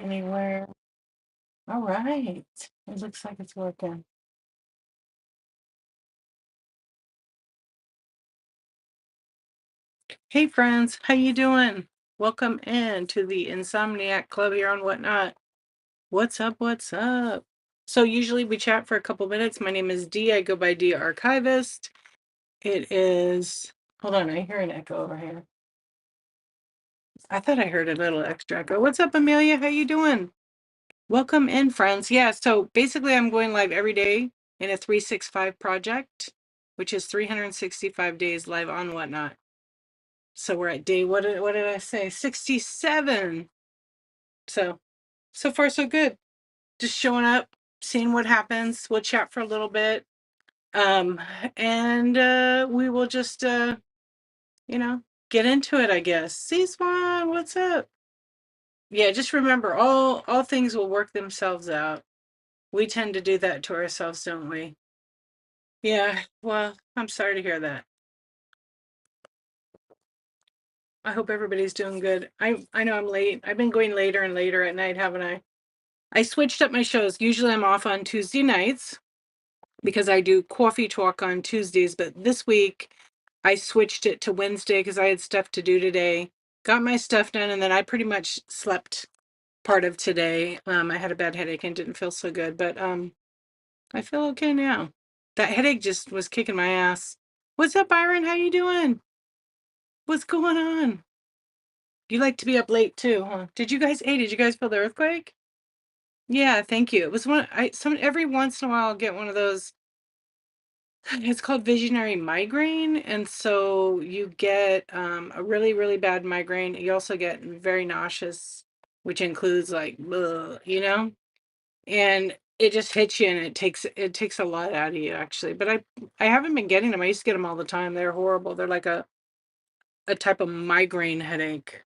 anywhere. All right. It looks like it's working. Hey friends, how you doing? Welcome in to the Insomniac Club here on Whatnot. What's up? What's up? So usually we chat for a couple minutes. My name is Dee. I go by Dee Archivist. It is, hold on, I hear an echo over here. I thought I heard a little extra echo. What's up, Amelia? How you doing? Welcome in, friends. Yeah, so basically I'm going live every day in a 365 project, which is 365 days live on Whatnot. So we're at day, what did I say? 67. So far so good. Just showing up, seeing what happens. We'll chat for a little bit. Um, and we will just you know, get into it, I guess. See, Swan, what's up? Yeah, just remember all things will work themselves out. We tend to do that to ourselves, don't we? Yeah, well, I'm sorry to hear that. I hope everybody's doing good. I know I'm late. I've been going later and later at night, haven't I? I switched up my shows. Usually I'm off on Tuesday nights because I do coffee talk on Tuesdays, but this week I switched it to Wednesday because I had stuff to do today. Got my stuff done, and then I pretty much slept part of today. I had a bad headache and didn't feel so good, but I feel okay now. That headache just was kicking my ass. What's up, Byron? How you doing? What's going on? You like to be up late too, huh? Did you guys feel the earthquake? Yeah, thank you. It was every once in a while I'll get one of those. It's called visionary migraine, and so you get a really, really bad migraine. You also get very nauseous, which includes like, ugh, and it just hits you, and it takes a lot out of you actually. But I haven't been getting them. I used to get them all the time. They're horrible. They're like a type of migraine headache.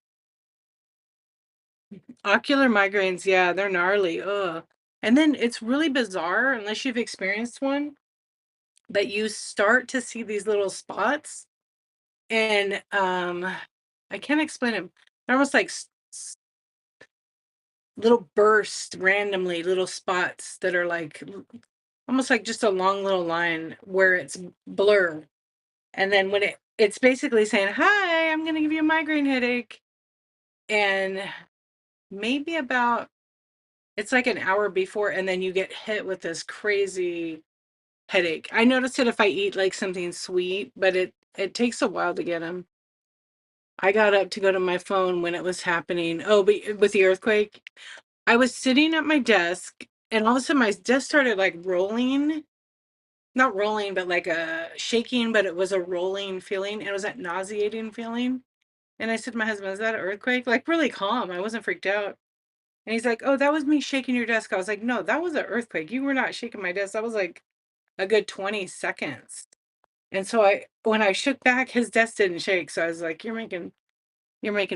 Ocular migraines, yeah, they're gnarly. Ugh. And then it's really bizarre unless you've experienced one, but you start to see these little spots, and I can't explain them. They're almost like little bursts randomly, little spots that are like almost like just a long little line where it's blur. And then when it's basically saying, "Hi, I'm going to give you a migraine headache." And maybe about it's like an hour before, and then you get hit with this crazy headache. I notice it if I eat like something sweet, but it takes a while to get them. I got up to go to my phone when it was happening. Oh, but with the earthquake, I was sitting at my desk, and all of a sudden my desk started like rolling. Not rolling, but like a shaking, but it was a rolling feeling. It was that nauseating feeling. And I said to my husband, "Is that an earthquake?" Like really calm. I wasn't freaked out. And he's like, "Oh, that was me shaking your desk." I was like, "No, that was an earthquake. You were not shaking my desk. That was like a good 20 seconds." And so when I shook back, his desk didn't shake. So I was like, you're making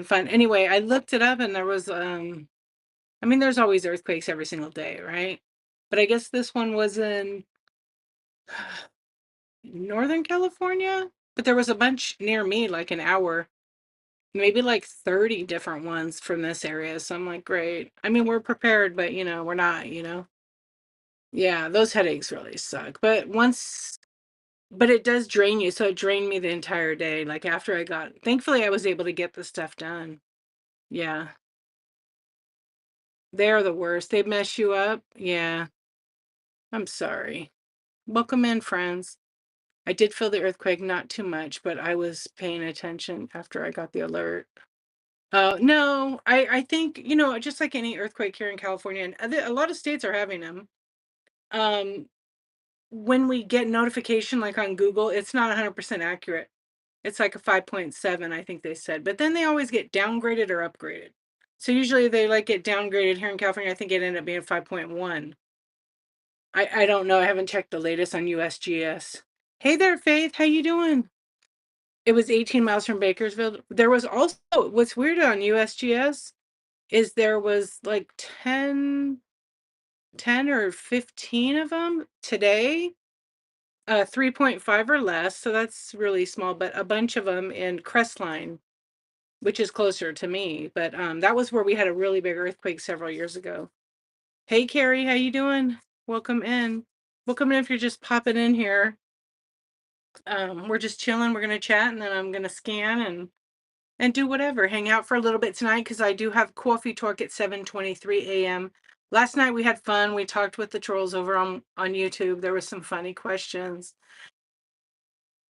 fun. Anyway, I looked it up, and there was, I mean, there's always earthquakes every single day, right? But I guess this one was in Northern California, but there was a bunch near me, like an hour, maybe like 30 different ones from this area. So I'm like, great. I mean, we're prepared, but we're not. Yeah, those headaches really suck. But it does drain you. So it drained me the entire day. Like after thankfully, I was able to get the stuff done. Yeah, they're the worst. They mess you up. Yeah, I'm sorry. Welcome in, friends. I did feel the earthquake, not too much, but I was paying attention after I got the alert. No, I think, just like any earthquake here in California, and a lot of states are having them. Um, when we get notification, like on Google, it's not 100% accurate. It's like a 5.7, I think they said, but then they always get downgraded or upgraded. So usually they like get downgraded here in California. I think it ended up being 5.1. I don't know. I haven't checked the latest on USGS. Hey there, Faith. How you doing? It was 18 miles from Bakersfield. There was also, what's weird on USGS is there was like 10 or 15 of them today, 3.5 or less. So that's really small, but a bunch of them in Crestline. which is closer to me. But that was where we had a really big earthquake several years ago. Hey, Carrie, how you doing? Welcome in. Welcome in if you're just popping in here. We're just chilling. We're gonna chat, and then I'm gonna scan and do whatever. Hang out for a little bit tonight because I do have coffee talk at 7:23 a.m. Last night we had fun. We talked with the trolls over on YouTube. There was some funny questions.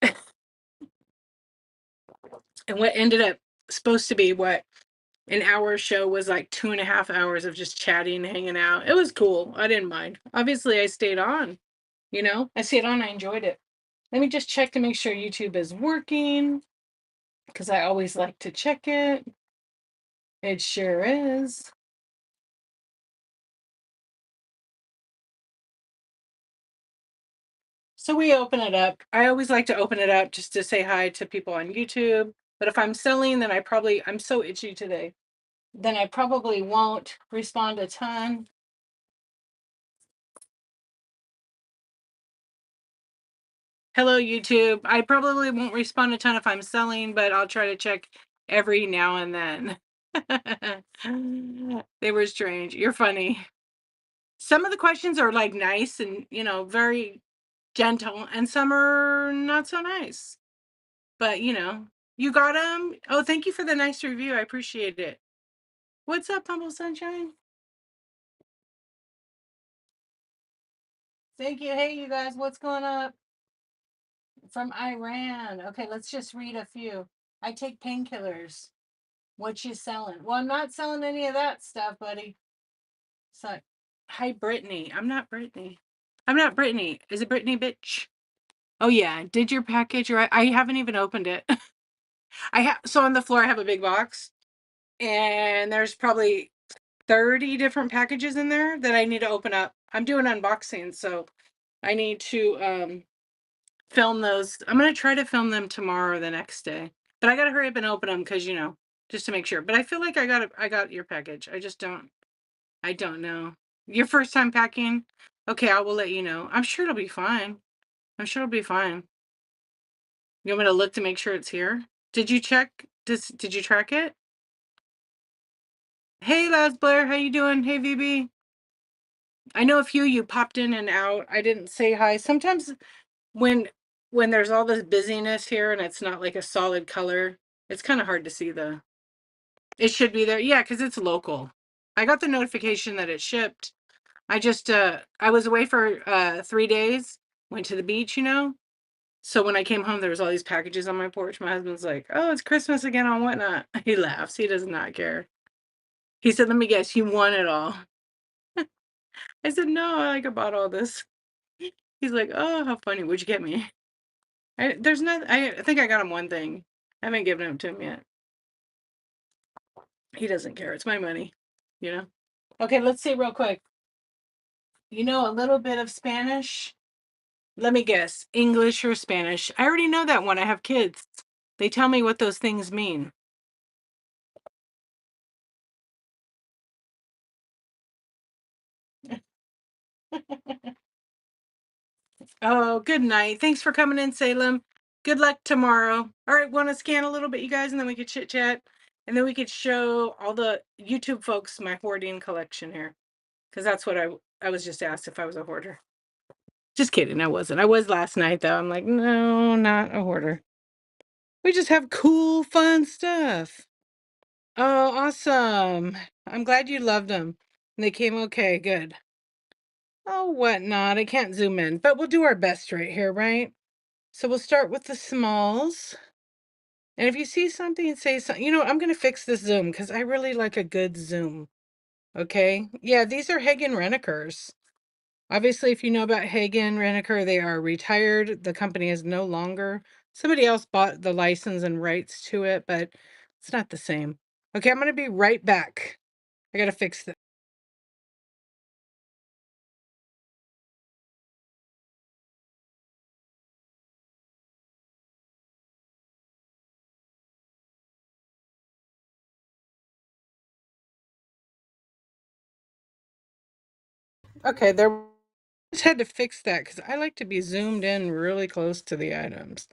And what ended up supposed to be what an hour show was like 2.5 hours of just chatting, hanging out. It was cool. I didn't mind. Obviously, I stayed on. I stayed on. I enjoyed it. Let me just check to make sure YouTube is working because I always like to check it. It sure is. So we open it up. I always like to open it up just to say hi to people on YouTube. But if I'm selling, then I'm so itchy today. Then I probably won't respond a ton. Hello, YouTube. I probably won't respond a ton if I'm selling, but I'll try to check every now and then. They were strange. You're funny. Some of the questions are like nice and, very gentle, and some are not so nice. But, you got them. Oh, thank you for the nice review. I appreciate it. What's up, Humble Sunshine? Thank you. Hey, you guys, what's going up? From Iran. Okay, let's just read a few. I take painkillers. What you selling? Well, I'm not selling any of that stuff, buddy. So, hi, Brittany. I'm not Brittany. I'm not Brittany. Is it Brittany, bitch? Oh yeah. Did your package? Or I haven't even opened it. So on the floor I have a big box, and there's probably 30 different packages in there that I need to open up. I'm doing unboxing, so I need to film those. I'm gonna try to film them tomorrow or the next day. But I gotta hurry up and open them because just to make sure. But I feel like I got your package. I don't know. Your first time packing? Okay, I will let you know. I'm sure it'll be fine. I'm sure it'll be fine. You want me to look to make sure it's here? Did you check? Did you track it? Hey, Laz Blair, how you doing? Hey, VB. I know a few of you popped in and out. I didn't say hi. Sometimes when there's all this busyness here and it's not like a solid color, it's kind of hard to see it should be there. Yeah, because it's local. I got the notification that it shipped. I was away for 3 days, went to the beach, So when I came home, there was all these packages on my porch. My husband's like, "Oh, it's Christmas again on whatnot." He laughs. He does not care. He said, "Let me guess, you won it all." I said, "No, I bought all this." He's like, "Oh, how funny. What'd you get me?" There's not. I think I got him one thing. I haven't given it to him yet. He doesn't care. It's my money, Okay, let's see real quick. You know a little bit of Spanish? Let me guess. English or Spanish? I already know that one. I have kids. They tell me what those things mean. Oh, good night. Thanks for coming in, Salem. Good luck tomorrow. All right, want to scan a little bit, you guys, and then we could chit chat, and then we could show all the YouTube folks my hoarding collection here, because that's what I was just asked if I was a hoarder. Just kidding, I wasn't. I was last night though. I'm like, no, not a hoarder. We just have cool, fun stuff. Oh, awesome. I'm glad you loved them. They came okay, good. Oh, whatnot. I can't zoom in, but we'll do our best right here, right? So we'll start with the smalls. And if you see something, say something. I'm going to fix this zoom because I really like a good zoom. Okay? Yeah, these are Hagen Renekers. Obviously, if you know about Hagen Reneker, they are retired. The company is no longer. Somebody else bought the license and rights to it, but it's not the same. Okay, I'm going to be right back. I got to fix this. Okay, there. Just had to fix that because I like to be zoomed in really close to the items.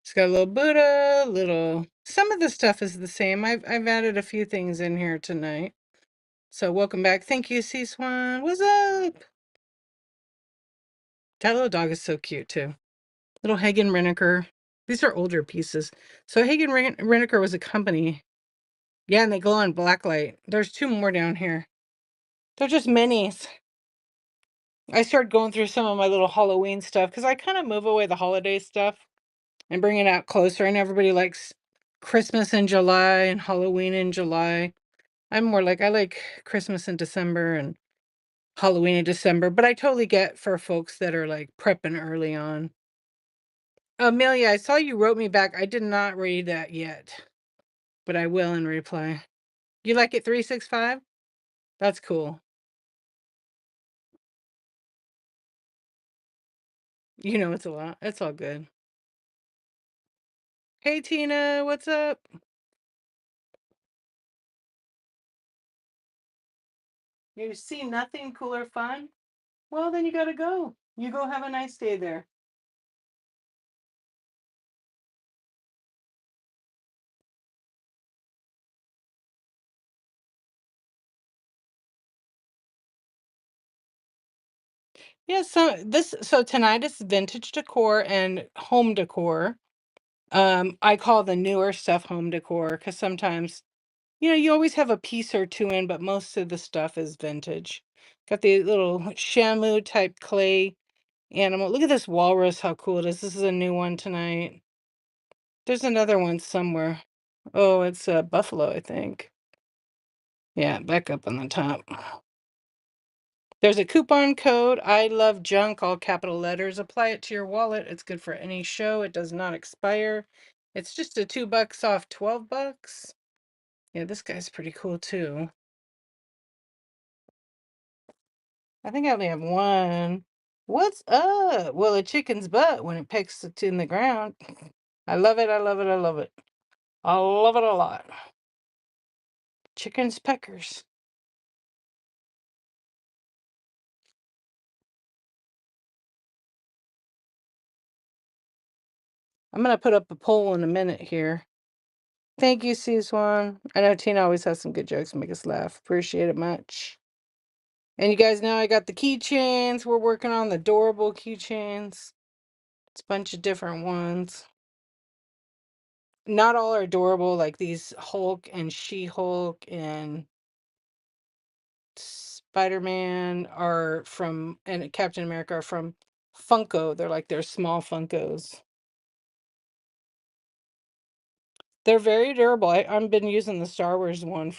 It's got a little Buddha, little Some of the stuff is the same. I've added a few things in here tonight. So welcome back. Thank you, C Swan. What's up? That little dog is so cute too. Little Hagen Reneker. These are older pieces. So Hagen Reneker was a company. Yeah, and they glow in black light. There's two more down here. They're just minis. I started going through some of my little Halloween stuff because I kind of move away the holiday stuff and bring it out closer. And everybody likes Christmas in July and Halloween in July. I'm more like, I like Christmas in December and Halloween in December, but I totally get for folks that are like prepping early on. Amelia, I saw you wrote me back. I did not read that yet, but I will in reply. You like it 365? That's cool. You know it's a lot. It's all good. Hey Tina, what's up? You see nothing cool or fun? Well, then you gotta go. You go have a nice day there. Yeah, so tonight is vintage decor and home decor. I call the newer stuff home decor because sometimes, you always have a piece or two in, but most of the stuff is vintage. Got the little Shamu type clay animal. Look at this walrus, how cool it is. This is a new one tonight. There's another one somewhere. Oh, it's a buffalo, I think. Yeah, back up on the top. There's a coupon code. I love junk, all capital letters. Apply it to your wallet. It's good for any show. It does not expire. It's just a $2 off 12 bucks. Yeah, this guy's pretty cool too. I think I only have one. What's up? Well, a chicken's butt when it pecks it in the ground. I love it. I love it. I love it. I love it a lot. Chicken's peckers. I'm gonna put up a poll in a minute here. Thank you, C-Swan. I know Tina always has some good jokes to make us laugh. Appreciate it much. And you guys know I got the keychains. We're working on the adorable keychains. It's a bunch of different ones. Not all are adorable, like these Hulk and She-Hulk and Spider-Man and Captain America are from Funko. They're small Funkos. They're very durable. I've been using the Star Wars one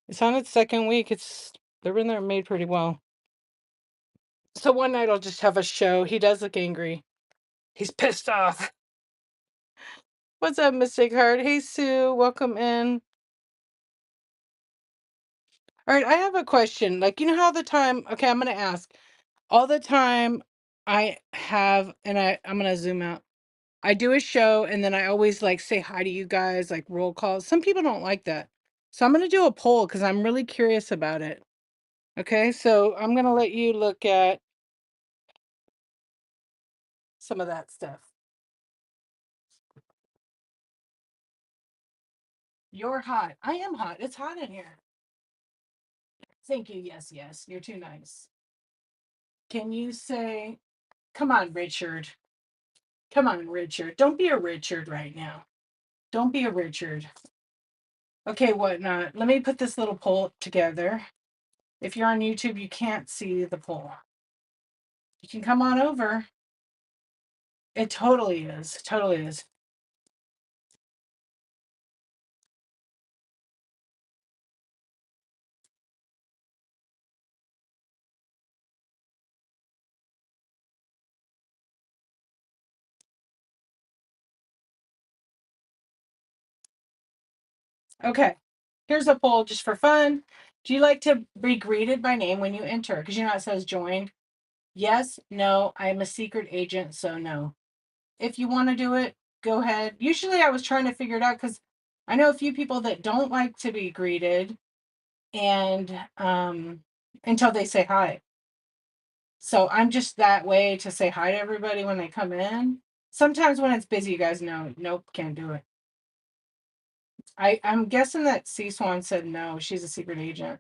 it's on its second week. They're made pretty well. So one night I'll just have a show. He does look angry. He's pissed off. What's up, Mystic Heart? Hey, Sue. Welcome in. All right, I have a question. Like, you know how okay, I'm going to ask. All the time I have, and I'm going to zoom out. I do a show and then I always like say hi to you guys, like roll calls. Some people don't like that. So I'm going to do a poll because I'm really curious about it. Okay, so I'm going to let you look at some of that stuff. You're hot. I am hot. It's hot in here. Thank you. Yes, yes. You're too nice. Can you say, come on, Richard? Come on, Richard. Don't be a Richard right now. Don't be a Richard. Okay, whatnot. Let me put this little poll together. If you're on YouTube, you can't see the poll. You can come on over. It totally is. Totally is. Okay. Here's a poll just for fun. Do you like to be greeted by name when you enter? Because you know it says join. Yes, no, I'm a secret agent, so no. If you want to do it, go ahead. Usually I was trying to figure it out because I know a few people that don't like to be greeted and until they say hi. So I'm just that way to say hi to everybody when they come in. Sometimes when it's busy, you guys know, nope, can't do it. I'm guessing that Sea Swan said no. She's a secret agent.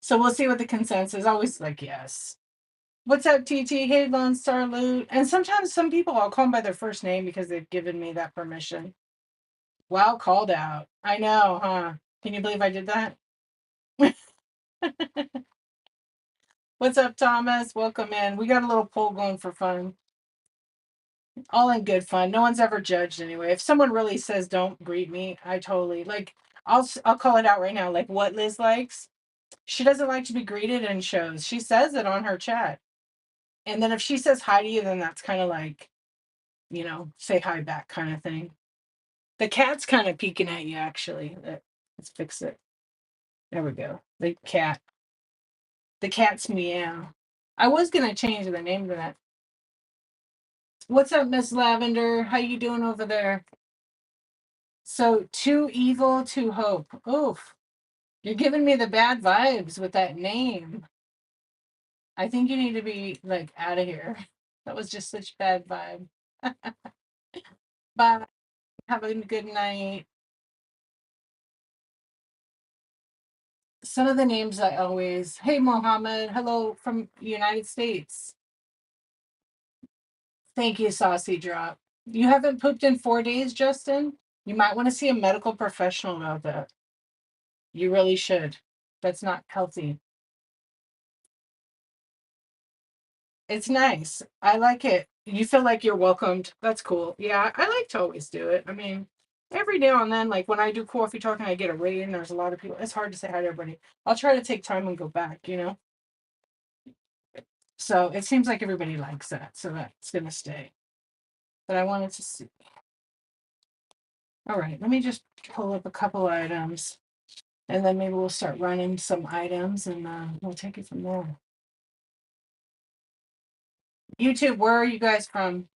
So we'll see what the consensus is. Always like yes. What's up, TT? Hey, Lone Star Loot. And sometimes some people I'll call them by their first name because they've given me that permission. Wow, called out. I know, huh? Can you believe I did that? What's up, Thomas? Welcome in. We got a little poll going for fun. All in good fun. No one's ever judged anyway. If someone really says don't greet me, I totally like. I'll call it out right now. Like what Liz likes. She doesn't like to be greeted in shows. She says it on her chat. And then if she says hi to you, then that's kind of like, say hi back kind of thing. The cat's kind of peeking at you, actually. Let's fix it. There we go. The cat. The cat's meow. I was gonna change the name to that. What's up, Miss Lavender? How you doing over there? So too evil to hope. Oof. You're giving me the bad vibes with that name. I think you need to be like out of here. That was just such bad vibe. Bye. Have a good night. Some of the names I always, hey Mohammed, hello from United States. Thank you, Saucy Drop. You haven't pooped in 4 days, Justin? You might want to see a medical professional about that. You really should. That's not healthy. It's nice. I like it. You feel like you're welcomed. That's cool. Yeah, I like to always do it. I mean, every now and then, like when I do coffee talking, I get a raid and there's a lot of people. It's hard to say hi to everybody. I'll try to take time and go back. So it seems like everybody likes that. So that's going to stay. But I wanted to see. All right, let me just pull up a couple items and then maybe we'll start running some items and we'll take it from there. YouTube, where are you guys from?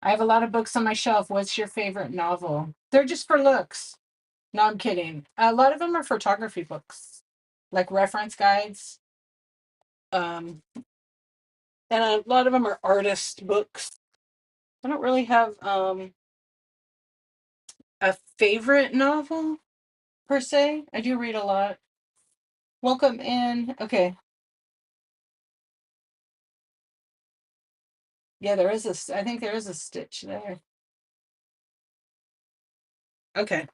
I have a lot of books on my shelf. What's your favorite novel? They're just for looks. No, I'm kidding. A lot of them are photography books, like reference guides. Um, and a lot of them are artist books. I don't really have a favorite novel per se. I do read a lot. Welcome in. Okay. Yeah, I think there is a stitch there. Okay.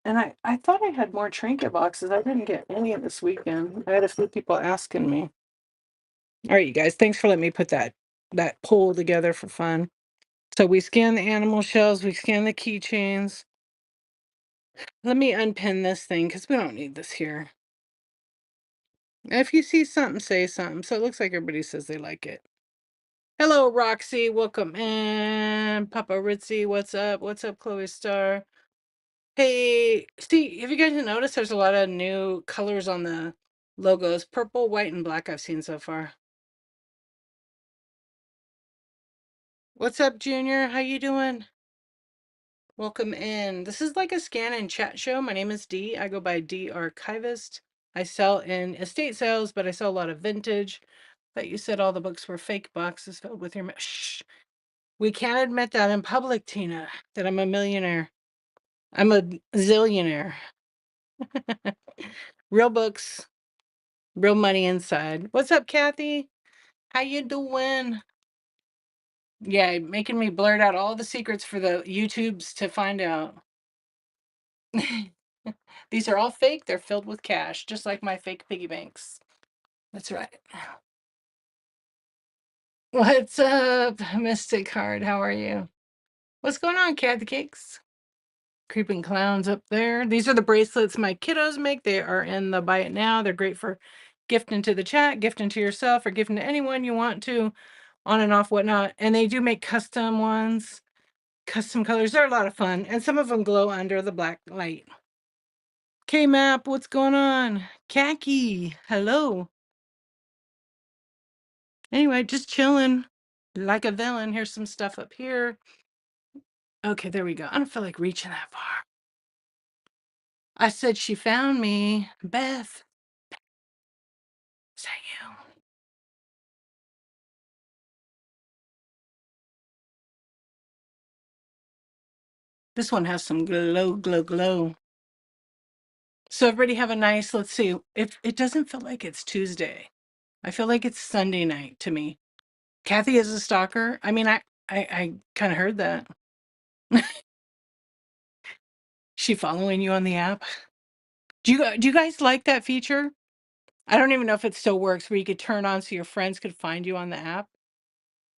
And I thought I had more trinket boxes. I didn't get any this weekend. I had a few people asking me. All right, you guys, thanks for letting me put that poll together for fun. So we scan the animal shells, we scan the keychains. Let me unpin this thing because we don't need this here. If you see something, say something. So it looks like everybody says they like it. Hello, Roxy. Welcome in. Papa Ritzy, what's up? What's up, Chloe Star? Hey, see, have you guys noticed there's a lot of new colors on the logos? Purple, white, and black I've seen so far. What's up, Junior? How you doing? Welcome in. This is like a scan and chat show. My name is Dee. I go by Dee Archivist. I sell in estate sales, but I sell a lot of vintage. But you said all the books were fake boxes filled with your... Shh. We can't admit that in public, Tina, that I'm a millionaire. I'm a zillionaire. Real books, real money inside. What's up, Kathy? How you doing? Yeah, making me blurt out all the secrets for the YouTubes to find out. These are all fake. They're filled with cash, just like my fake piggy banks. That's right. What's up, Mystic Heart? How are you? What's going on, Cat the Cakes? Creeping clowns up there. These are the bracelets my kiddos make. They are in the buy it now. They're great for gifting to the chat, gifting to yourself, or gifting to anyone you want to, on and off, whatnot. And they do make custom ones, custom colors. They're a lot of fun. And some of them glow under the black light. K-Map, what's going on? Khaki, hello. Anyway, just chilling like a villain. Here's some stuff up here. Okay, there we go. I don't feel like reaching that far. I said she found me. Beth. Is that you? This one has some glow, glow, glow. So everybody have a nice, let's see, it doesn't feel like it's Tuesday. I feel like it's Sunday night to me. Kathy is a stalker. I mean, I kind of heard that. She following you on the app? Do you guys like that feature? I don't even know if it still works where you could turn on so your friends could find you on the app,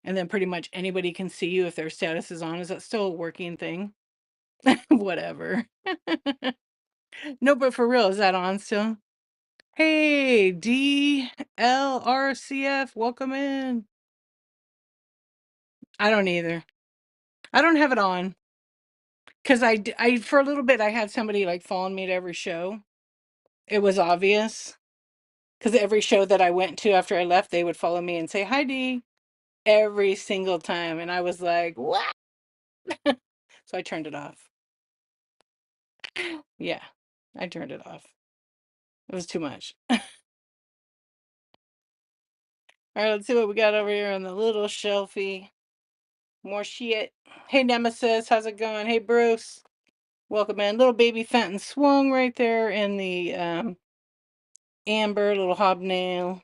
and then pretty much anybody can see you if their status is on. Is that still a working thing? Whatever. No, but for real, is that on still? Hey, DLRCF, welcome in. I don't either. I don't have it on because I for a little bit I had somebody like following me to every show. It was obvious because every show that I went to after I left, they would follow me and say hi, D, every single time, and I was like, what? So I turned it off. Yeah, I turned it off. It was too much. All right, let's see what we got over here on the little shelfie. More shit. Hey, Nemesis, how's it going? Hey, Bruce. Welcome in. Little baby Fenton swung right there in the amber, little hobnail.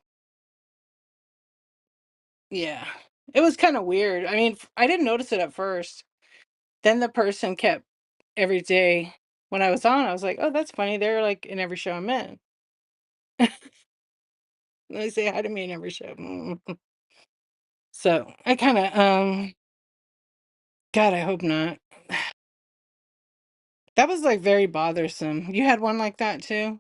Yeah. It was kind of weird. I mean, I didn't notice it at first. Then the person kept every day when I was on, I was like, oh, that's funny. They're like in every show I'm in. They say hi to me in every show. So I kind of, God, I hope not. That was like very bothersome. You had one like that too?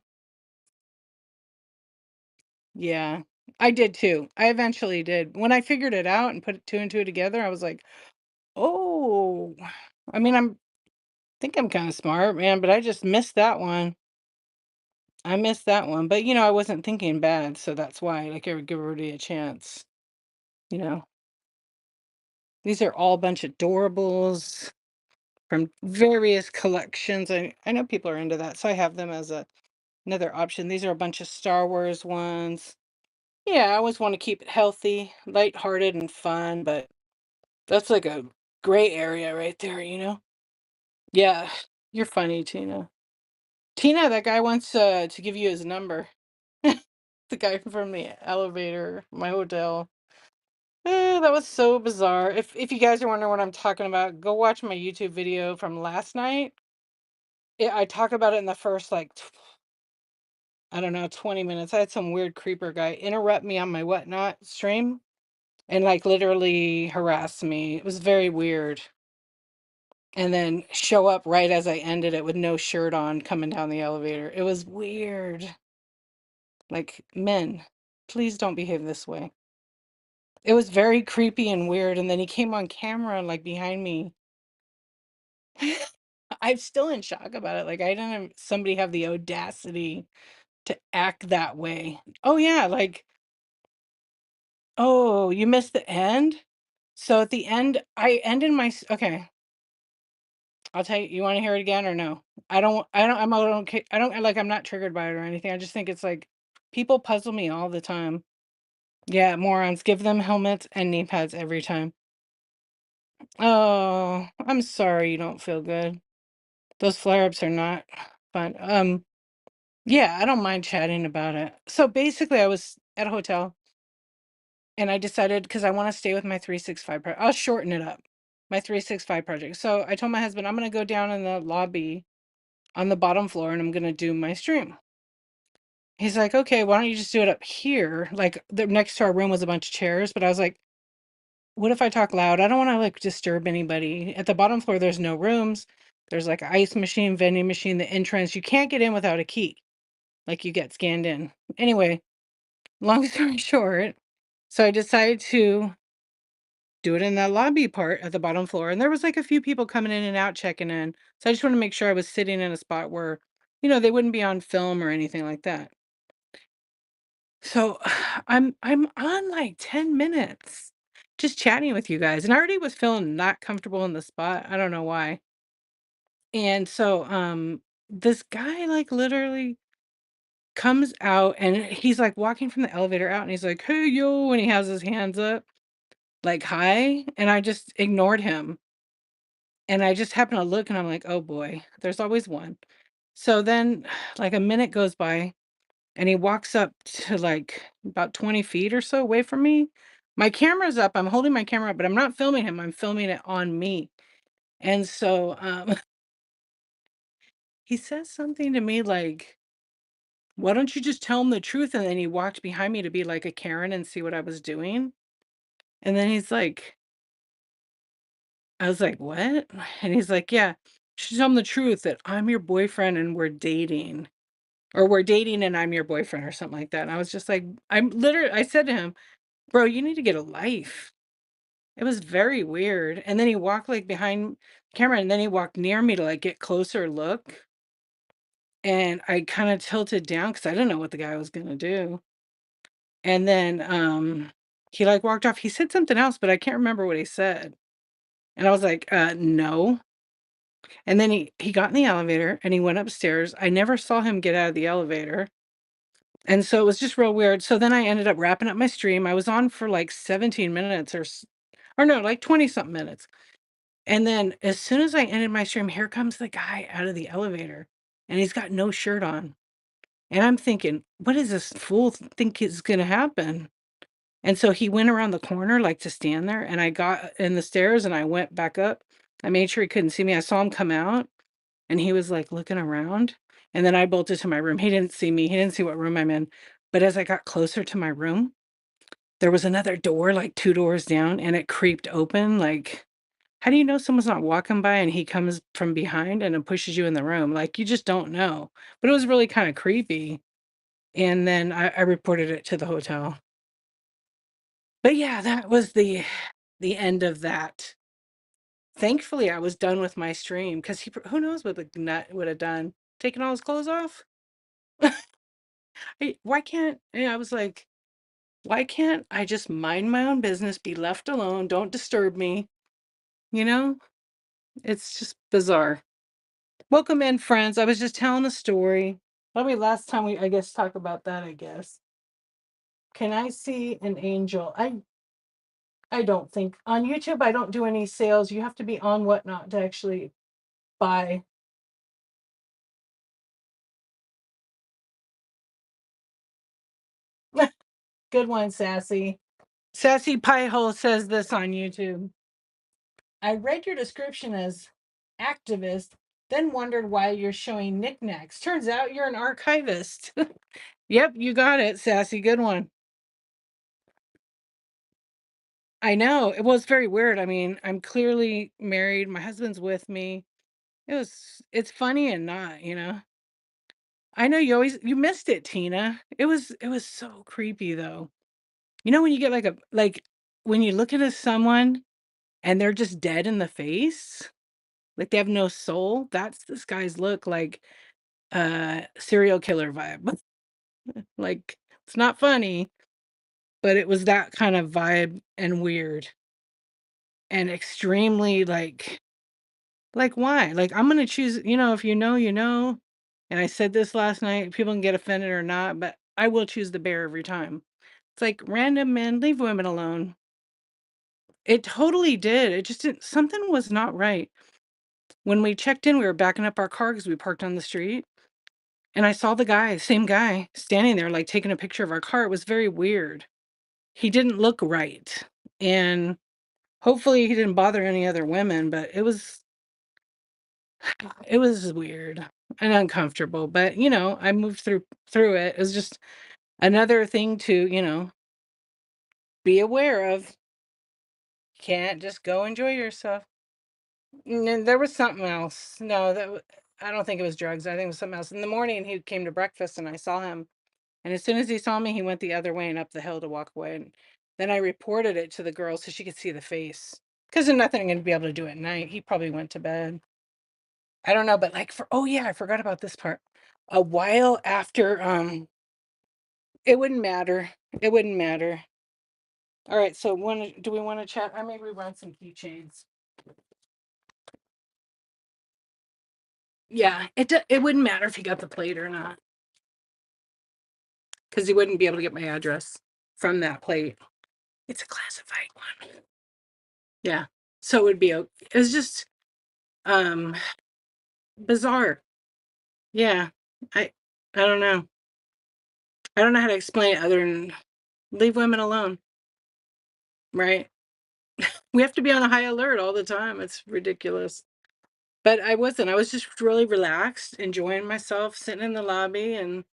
Yeah, I did too. I eventually did. When I figured it out and put two and two together, I was like, oh, I mean, think I'm kind of smart, man, but I just missed that one. I missed that one. But I wasn't thinking bad, so that's why like I would give everybody a chance, you know. These are all a bunch of adorables from various collections. I know people are into that, so I have them as another option. These are a bunch of Star Wars ones. Yeah, I always want to keep it healthy, lighthearted, and fun, but that's like a gray area right there. Yeah, you're funny, Tina. Tina, that guy wants to give you his number. The guy from the elevator, my hotel. That was so bizarre. If you guys are wondering what I'm talking about, go watch my YouTube video from last night. I talk about it in the first like I don't know 20 minutes. I had some weird creeper guy interrupt me on my whatnot stream and like literally harass me. It was very weird. And then show up right as I ended it with no shirt on coming down the elevator. It was weird. Like, men, please don't behave this way. It was very creepy and weird. And then he came on camera, like behind me. I'm still in shock about it. Like, I didn't somebody have the audacity to act that way. Oh, yeah. Like, oh, you missed the end? So at the end, I ended okay. I'll tell you want to hear it again or no? I'm okay. I don't like, I'm not triggered by it or anything. I just think it's like people puzzle me all the time. Yeah, morons. Give them helmets and knee pads every time. Oh, I'm sorry you don't feel good. Those flare-ups are not fun. Yeah, I don't mind chatting about it. So basically, I was at a hotel and I decided because I want to stay with my 365 project. I'll shorten it up. My 365 project. So I told my husband I'm going to go down in the lobby on the bottom floor and I'm going to do my stream. He's like, okay, why don't you just do it up here? Like next to our room was a bunch of chairs, but I was like, what if I talk loud? I don't want to like disturb anybody. At the bottom floor, there's no rooms. There's like an ice machine, vending machine, the entrance. You can't get in without a key. Like you get scanned in. Anyway, long story short, so I decided to do it in that lobby part at the bottom floor. And there was like a few people coming in and out, checking in. So I just want to make sure I was sitting in a spot where, they wouldn't be on film or anything like that. So I'm on like 10 minutes just chatting with you guys. And I already was feeling not comfortable in the spot. I don't know why. And so this guy like literally comes out and he's like walking from the elevator out and he's like, hey yo, and he has his hands up, like hi. And I just ignored him. And I just happened to look and I'm like, "Oh boy, there's always one." So then like a minute goes by and he walks up to like about 20 feet or so away from me. My camera's up. I'm holding my camera up, but I'm not filming him. I'm filming it on me. And so he says something to me like, "Why don't you just tell him the truth?" And then he walked behind me to be like a Karen and see what I was doing. And then he's like, I was like, "What?" And he's like, "Yeah, you should tell him the truth that I'm your boyfriend and we're dating, or we're dating and I'm your boyfriend," or something like that. And I was just like, I said to him, "Bro, you need to get a life." It was very weird. And then he walked like behind camera and then he walked near me to like get closer look. And I kind of tilted down because I didn't know what the guy was gonna do. And then he like walked off. He said something else, but I can't remember what he said. And I was like, no. And then he got in the elevator and he went upstairs. I never saw him get out of the elevator. And so it was just real weird. So then I ended up wrapping up my stream. I was on for like 17 minutes or no, like 20 something minutes. And then as soon as I ended my stream, here comes the guy out of the elevator and he's got no shirt on. And I'm thinking, what does this fool think is going to happen? And so he went around the corner like to stand there and I got in the stairs and I went back up. I made sure he couldn't see me. I saw him come out and he was like looking around. And then I bolted to my room. He didn't see me. He didn't see what room I'm in. But as I got closer to my room, there was another door, like 2 doors down, and it creeped open. Like, how do you know someone's not walking by and he comes from behind and then pushes you in the room? Like, you just don't know. But it was really kind of creepy. And then I reported it to the hotel. But yeah, that was the end of that. Thankfully, I was done with my stream because who knows what the nut would have done? Taking all his clothes off? Why can't I was like, "Why can't I just mind my own business, be left alone, don't disturb me?" You know? It's just bizarre. Welcome in, friends. I was just telling a story. Probably last time we, I guess, talk about that, I guess. Can I see an angel? I don't think on YouTube I don't do any sales. You have to be on Whatnot to actually buy. Good one, Sassy. Sassy Piehole says this on YouTube. I read your description as activist, then wondered why you're showing knickknacks. Turns out you're an archivist. Yep, you got it, Sassy. Good one. I know. It was very weird. I mean, I'm clearly married. My husband's with me. It's funny and not, you know. I know you missed it, Tina. It was so creepy though. You know when you get like when you look at someone and they're just dead in the face, like they have no soul, that's this guy's look like serial killer vibe. Like it's not funny, but it was that kind of vibe and weird and extremely like why? Like I'm gonna choose, if you know, you know. And I said this last night, people can get offended or not, but I will choose the bear every time. It's like random men, leave women alone. It totally did. It just didn't, something was not right. When we checked in, we were backing up our car because we parked on the street. And I saw the guy, same guy, standing there, like taking a picture of our car. It was very weird. He didn't look right. And hopefully he didn't bother any other women, but it was weird and uncomfortable. But I moved through it. It was just another thing to, be aware of. Can't just go enjoy yourself. And there was something else. No, I don't think it was drugs. I think it was something else. In the morning, he came to breakfast and I saw him. And as soon as he saw me, he went the other way and up the hill to walk away. And then I reported it to the girl so she could see the face. Because there's nothing I'm going to be able to do at night. He probably went to bed. I don't know, but like oh yeah, I forgot about this part. A while after, it wouldn't matter. It wouldn't matter. All right, so do we want to chat? I may rerun some keychains. Yeah, it wouldn't matter if he got the plate or not, because he wouldn't be able to get my address from that plate. It's a classified one. Yeah, so it would be. It was just Um, Bizarre. Yeah. I I don't know. I don't know how to explain it other than leave women alone, right? We have to be on a high alert all the time. It's ridiculous. But I wasn't. I was just really relaxed, enjoying myself, sitting in the lobby, and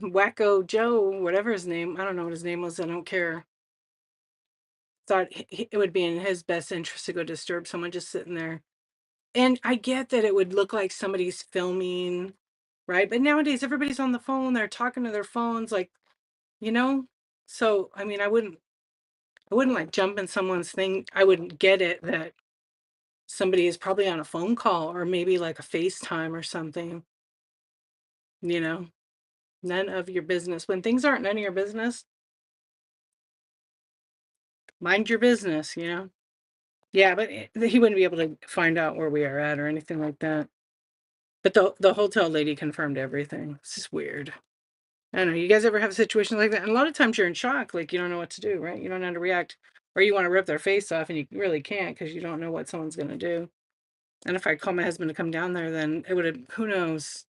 Wacko Joe, whatever his name, I don't know what his name was. I don't care. Thought it would be in his best interest to go disturb someone just sitting there. And I get that it would look like somebody's filming, right? But nowadays, everybody's on the phone. They're talking to their phones, like, you know? So, I mean, I wouldn't like jump in someone's thing. I wouldn't get it that somebody is probably on a phone call or maybe like a FaceTime or something, you know? None of your business. When things aren't none of your business, mind your business, you know? Yeah, but he wouldn't be able to find out where we are at or anything like that. But the hotel lady confirmed everything. It's just weird. I don't know. You guys ever have situations like that? And a lot of times you're in shock, like you don't know what to do, right? You don't know how to react, or you want to rip their face off, and you really can't because you don't know what someone's going to do. And if I call my husband to come down there, then it would have, who knows?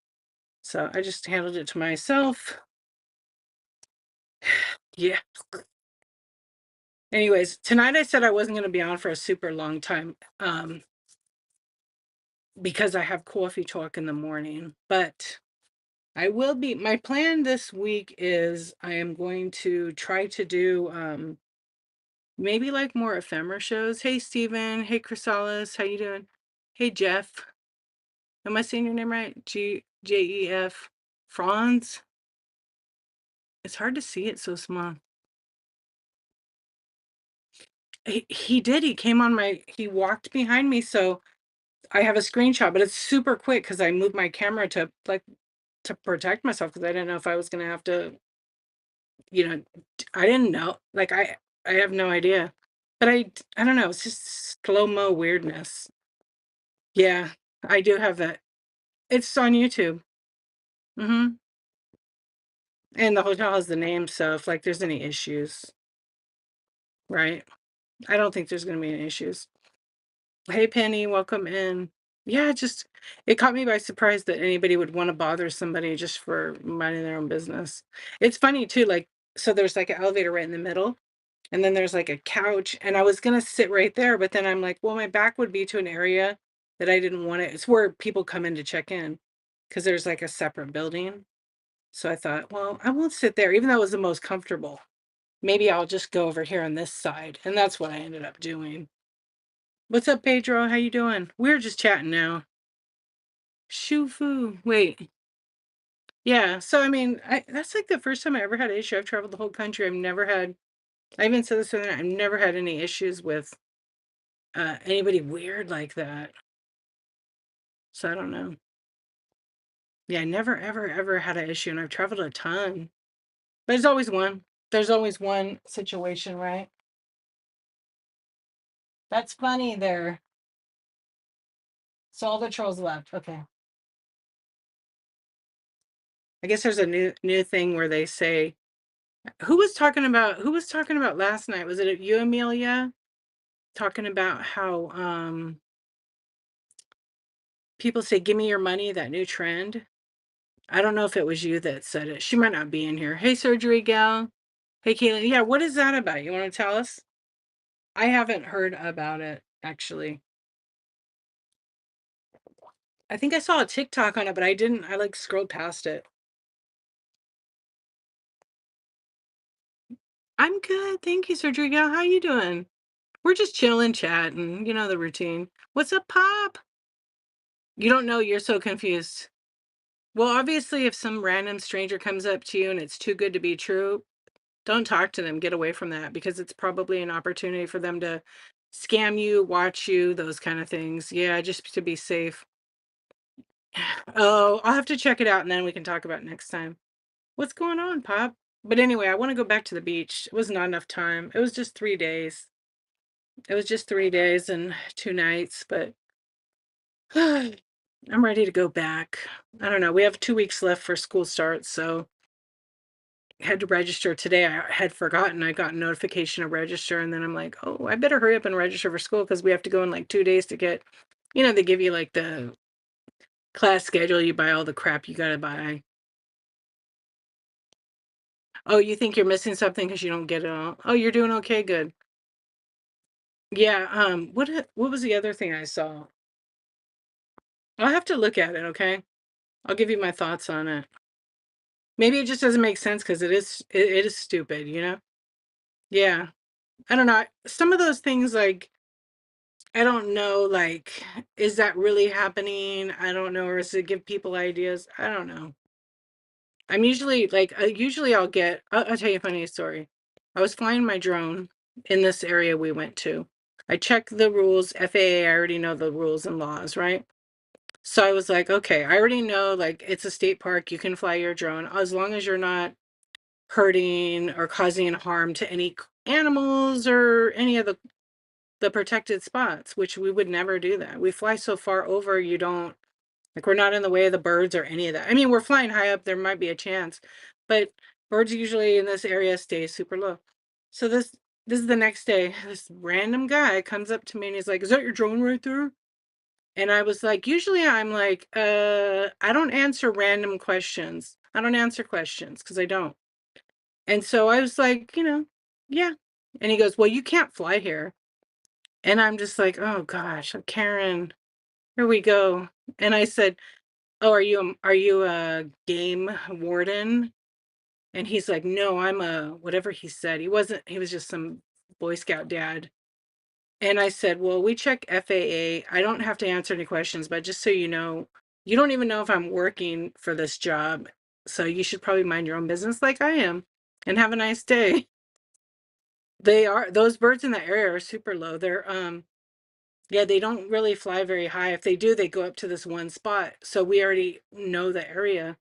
So I just handled it to myself. Yeah. Anyways, tonight I said I wasn't going to be on for a super long time because I have coffee talk in the morning. But I will be, my plan this week is I am going to try to do maybe like more ephemera shows. Hey Steven, hey Chrysalis, how you doing? Hey Jeff. Am I saying your name right? Jef. Franz? It's hard to see it so small. He did. He came on my, he walked behind me, so I have a screenshot, but it's super quick because I moved my camera to like to protect myself because I didn't know if I was gonna have to, you know, I didn't know. Like I have no idea. But I don't know, it's just slow-mo weirdness. Yeah, I do have that. It's on YouTube. Mhm. And the hotel has the name, so if like there's any issues, right? I don't think there's gonna be any issues. Hey Penny, welcome in. Yeah, just it caught me by surprise that anybody would want to bother somebody just for minding their own business. It's funny too, like so there's like an elevator right in the middle, and then there's like a couch, and I was gonna sit right there, but then I'm like, well, my back would be to an area that I didn't want it. It's where people come in to check in because there's like a separate building. So I thought, well, I won't sit there, even though it was the most comfortable. Maybe I'll just go over here on this side. And that's what I ended up doing. What's up, Pedro? How you doing? We're just chatting now. Shoo-foo. Wait. Yeah. So I mean, that's like the first time I ever had an issue. I've traveled the whole country. I've never had, I even said this earlier, I've never had any issues with anybody weird like that. So I don't know. Yeah, I never, ever, ever had an issue, and I've traveled a ton. But there's always one. There's always one situation, right? That's funny there. So all the trolls left. Okay. I guess there's a new thing where they say who was talking about last night? Was it you, Amelia? Talking about how people say give me your money, that new trend. I don't know if it was you that said it. She might not be in here. Hey surgery gal. Hey Caitlin. Yeah, what is that about? You want to tell us? I haven't heard about it actually. I think I saw a TikTok on it, but I didn't. I like scrolled past it. I'm good. Thank you, surgery gal. How you doing? We're just chilling, chatting, you know the routine. What's up, Pop? You don't know, you're so confused. Well, obviously, if some random stranger comes up to you and it's too good to be true, don't talk to them. Get away from that because it's probably an opportunity for them to scam you, watch you, those kind of things. Yeah, just to be safe. Oh, I'll have to check it out and then we can talk about it next time. What's going on, Pop? But anyway, I want to go back to the beach. It was not enough time. It was just 3 days. It was just 3 days and 2 nights, but I'm ready to go back. I don't know. We have 2 weeks left for school starts, so I had to register today. I had forgotten. I got a notification to register, and then I'm like, oh, I better hurry up and register for school because we have to go in like 2 days to get, They give you, like, the class schedule, you buy all the crap you gotta buy. Oh, you think you're missing something because you don't get it all? Oh, you're doing okay, good. Yeah, what was the other thing I saw? I'll have to look at it, okay? I'll give you my thoughts on it. Maybe it just doesn't make sense because it is stupid, you know? Yeah. I don't know. Some of those things, like, I don't know, like, is that really happening? I don't know. Or is it give people ideas? I don't know. I'm usually like, usually I'll tell you a funny story. I was flying my drone in this area we went to. I checked the rules, FAA, I already know the rules and laws, right? So I was like, okay, I already know, like, it's a state park, you can fly your drone as long as you're not hurting or causing harm to any animals or any of the protected spots, which we would never do that. We fly so far over, you don't like, we're not in the way of the birds or any of that. I mean, we're flying high up, there might be a chance, but birds usually in this area stay super low. So this is the next day. This random guy comes up to me and he's like, "Is that your drone right there?" And I was like, usually I'm like, I don't answer random questions. I don't answer questions because I don't. And so I was like, yeah. And he goes, "Well, you can't fly here." And I'm just like, "Oh gosh, Karen, here we go." And I said, "Oh, are you a game warden?" And he's like, "No, I'm a," whatever he said. He was just some Boy Scout dad. And I said, "Well, we check FAA. I don't have to answer any questions, but just so you know, you don't even know if I'm working for this job. So you should probably mind your own business like I am and have a nice day." Those birds in the area are super low. Yeah, they don't really fly very high. If they do, they go up to this one spot. So we already know the area.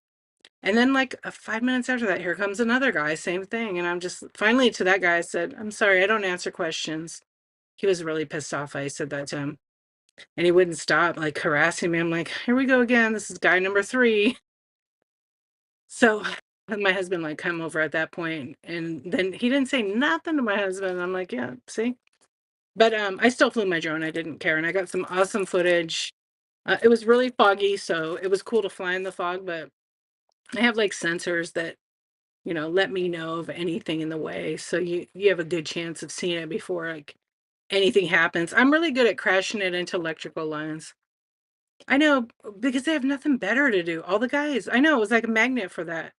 And then, like, 5 minutes after that, here comes another guy, same thing. And I'm just finally to that guy, I said, "I'm sorry, I don't answer questions." He was really pissed off I said that to him. And he wouldn't stop, like, harassing me. I'm like, "Here we go again. This is guy number 3." So my husband, like, come over at that point, and then he didn't say nothing to my husband. I'm like, "Yeah, see?" But I still flew my drone. I didn't care. And I got some awesome footage. It was really foggy, so it was cool to fly in the fog, but I have, like, sensors that let me know of anything in the way. So you have a good chance of seeing it before, like, anything happens. I'm really good at crashing it into electrical lines. I know, because they have nothing better to do. All the guys, I know, it was like a magnet for that.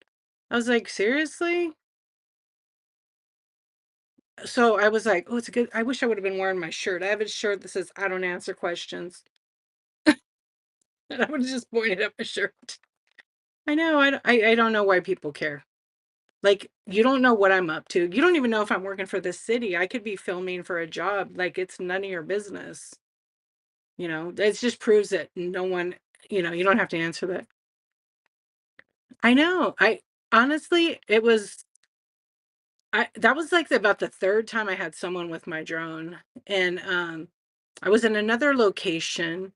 I was like, seriously? So I was like, oh, it's a good. I wish I would have been wearing my shirt. I have a shirt that says I don't answer questions. And I would have just pointed at my shirt. I know. I don't know why people care. Like, you don't know what I'm up to. You don't even know if I'm working for this city. I could be filming for a job. Like, it's none of your business. It just proves that no one, you don't have to answer that. I know. I honestly, that was like about the third time I had someone with my drone. And I was in another location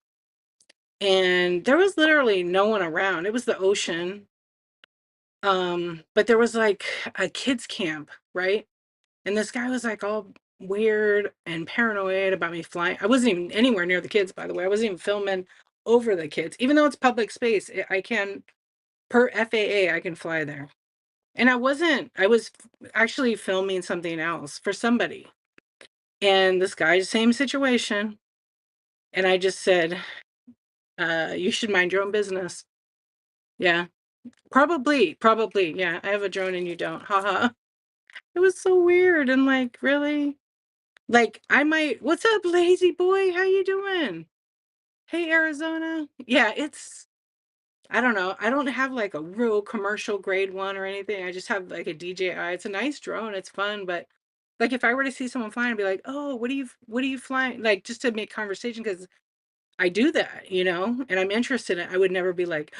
and there was literally no one around. It was the ocean. But there was like a kids camp, right? And this guy was, like, all weird and paranoid about me flying. I wasn't even anywhere near the kids, by the way. I wasn't even filming over the kids. Even though it's public space, I can per FAA, I can fly there. And I was actually filming something else for somebody. And this guy, same situation. And I just said, you should mind your own business. Yeah. Probably. Yeah. I have a drone and you don't. Haha. It was so weird. And like, really? Like, I might, "What's up, lazy boy? How you doing? Hey, Arizona." Yeah, I don't know. I don't have, like, a real commercial grade one or anything. I just have, like, a DJI. It's a nice drone, it's fun, but, like, if I were to see someone flying, I'd be like, "Oh, what are you flying?" Like, just to make conversation because I do that, and I'm interested in I would never be like,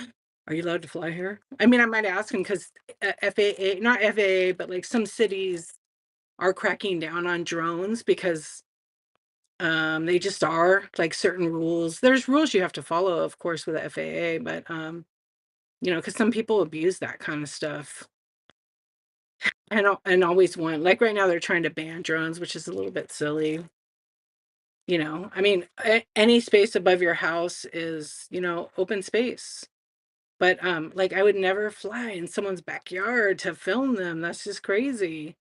"Are you allowed to fly here?" I mean, I might ask him because FAA not FAA, but, like, some cities are cracking down on drones because they just are, like, certain rules. There's rules you have to follow, of course, with the FAA, but, because some people abuse that kind of stuff. And always want like, right now, they're trying to ban drones, which is a little bit silly. I mean, any space above your house is, open space. But like I would never fly in someone's backyard to film them. That's just crazy.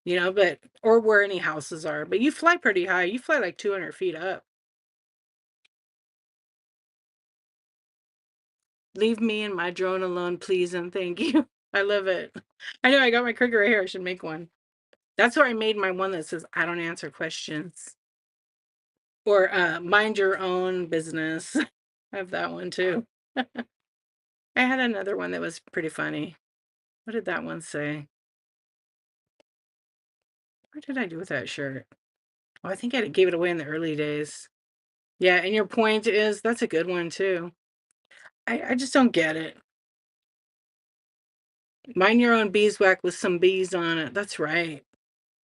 But or where any houses are. But you fly pretty high. You fly like 200 feet up. Leave me and my drone alone, please and thank you. I love it. I know I got my cricket right here. I should make one. That's where I made my one that says I don't answer questions. Or mind your own business. I have that one too. I had another one that was pretty funny. What did that one say? What did I do with that shirt? Oh, I think I gave it away in the early days. Yeah, and your point is that's a good one too. I just don't get it. Mind your own beeswax with some bees on it. That's right.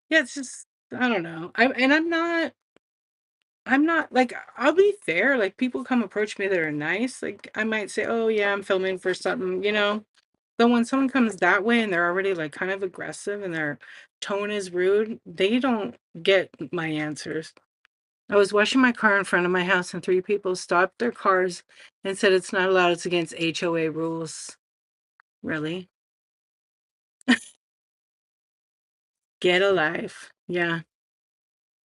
Yeah, it's just I don't know. I'm not like I'll be fair. Like people come approach me that are nice. Like I might say, "Oh yeah, I'm filming for something." But when someone comes that way and they're already like kind of aggressive and their tone is rude, they don't get my answers. I was washing my car in front of my house and three people stopped their cars and said it's not allowed. It's against HOA rules. Really? Get a life. Yeah.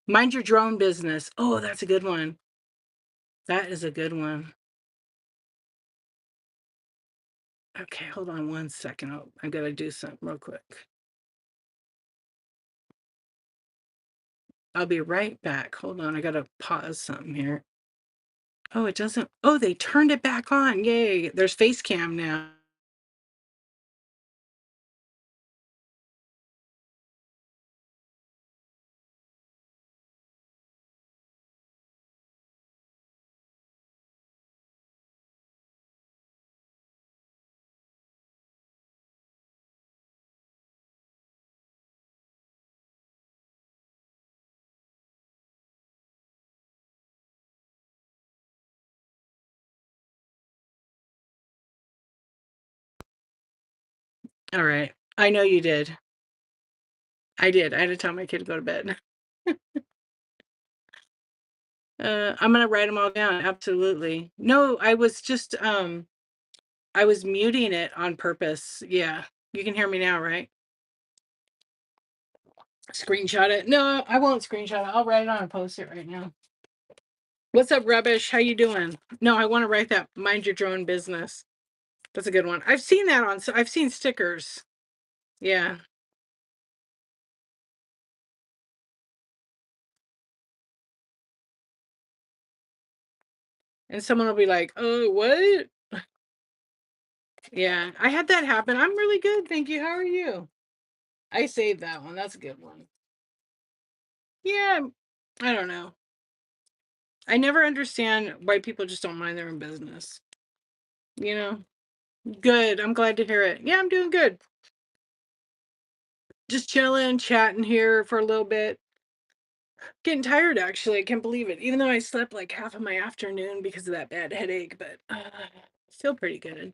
Mind your drone business. Oh, that's a good one. That is a good one. Okay, hold on one second. Oh, I gotta do something real quick. I'll be right back. Hold on. I gotta pause something here. Oh, it doesn't. Oh, they turned it back on. Yay. There's face cam now. All right. I know you did. I did. I had to tell my kid to go to bed. I'm gonna write them all down. Absolutely. No, I was muting it on purpose. Yeah. You can hear me now, right? Screenshot it. No, I won't screenshot it. I'll write it on and post it right now. What's up, rubbish? How you doing? No, I want to write that mind your drone business. That's a good one. I've seen that I've seen stickers. Yeah. And someone will be like, "Oh, what?" Yeah. I had that happen. I'm really good. Thank you. How are you? I saved that one. That's a good one. Yeah. I don't know. I never understand why people just don't mind their own business. You know? Good. I'm glad to hear it. Yeah, I'm doing good. Just chilling, chatting here for a little bit. Getting tired, actually. I can't believe it. Even though I slept like half of my afternoon because of that bad headache, but still pretty good.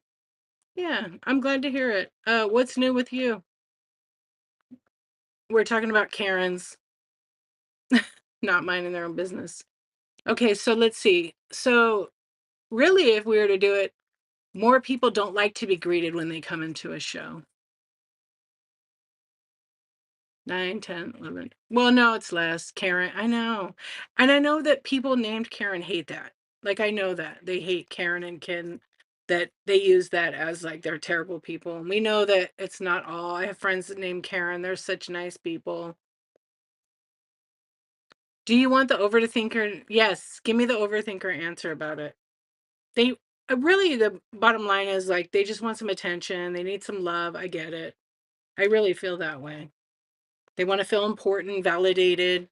Yeah, I'm glad to hear it. What's new with you? We're talking about Karens not minding their own business. Okay, so let's see. So, really, if we were to do it, more people don't like to be greeted when they come into a show. 9, 10, 11. Well, no, it's less. Karen, I know. And I know that people named Karen hate that. Like, I know that. They hate Karen and Ken, that they use that as like they're terrible people. And we know that it's not all. I have friends that name Karen. They're such nice people. Do you want the overthinker? Yes, give me the overthinker answer about it. They really, the bottom line is like they just want some attention. They need some love. I get it. I really feel that way. They want to feel important, validated.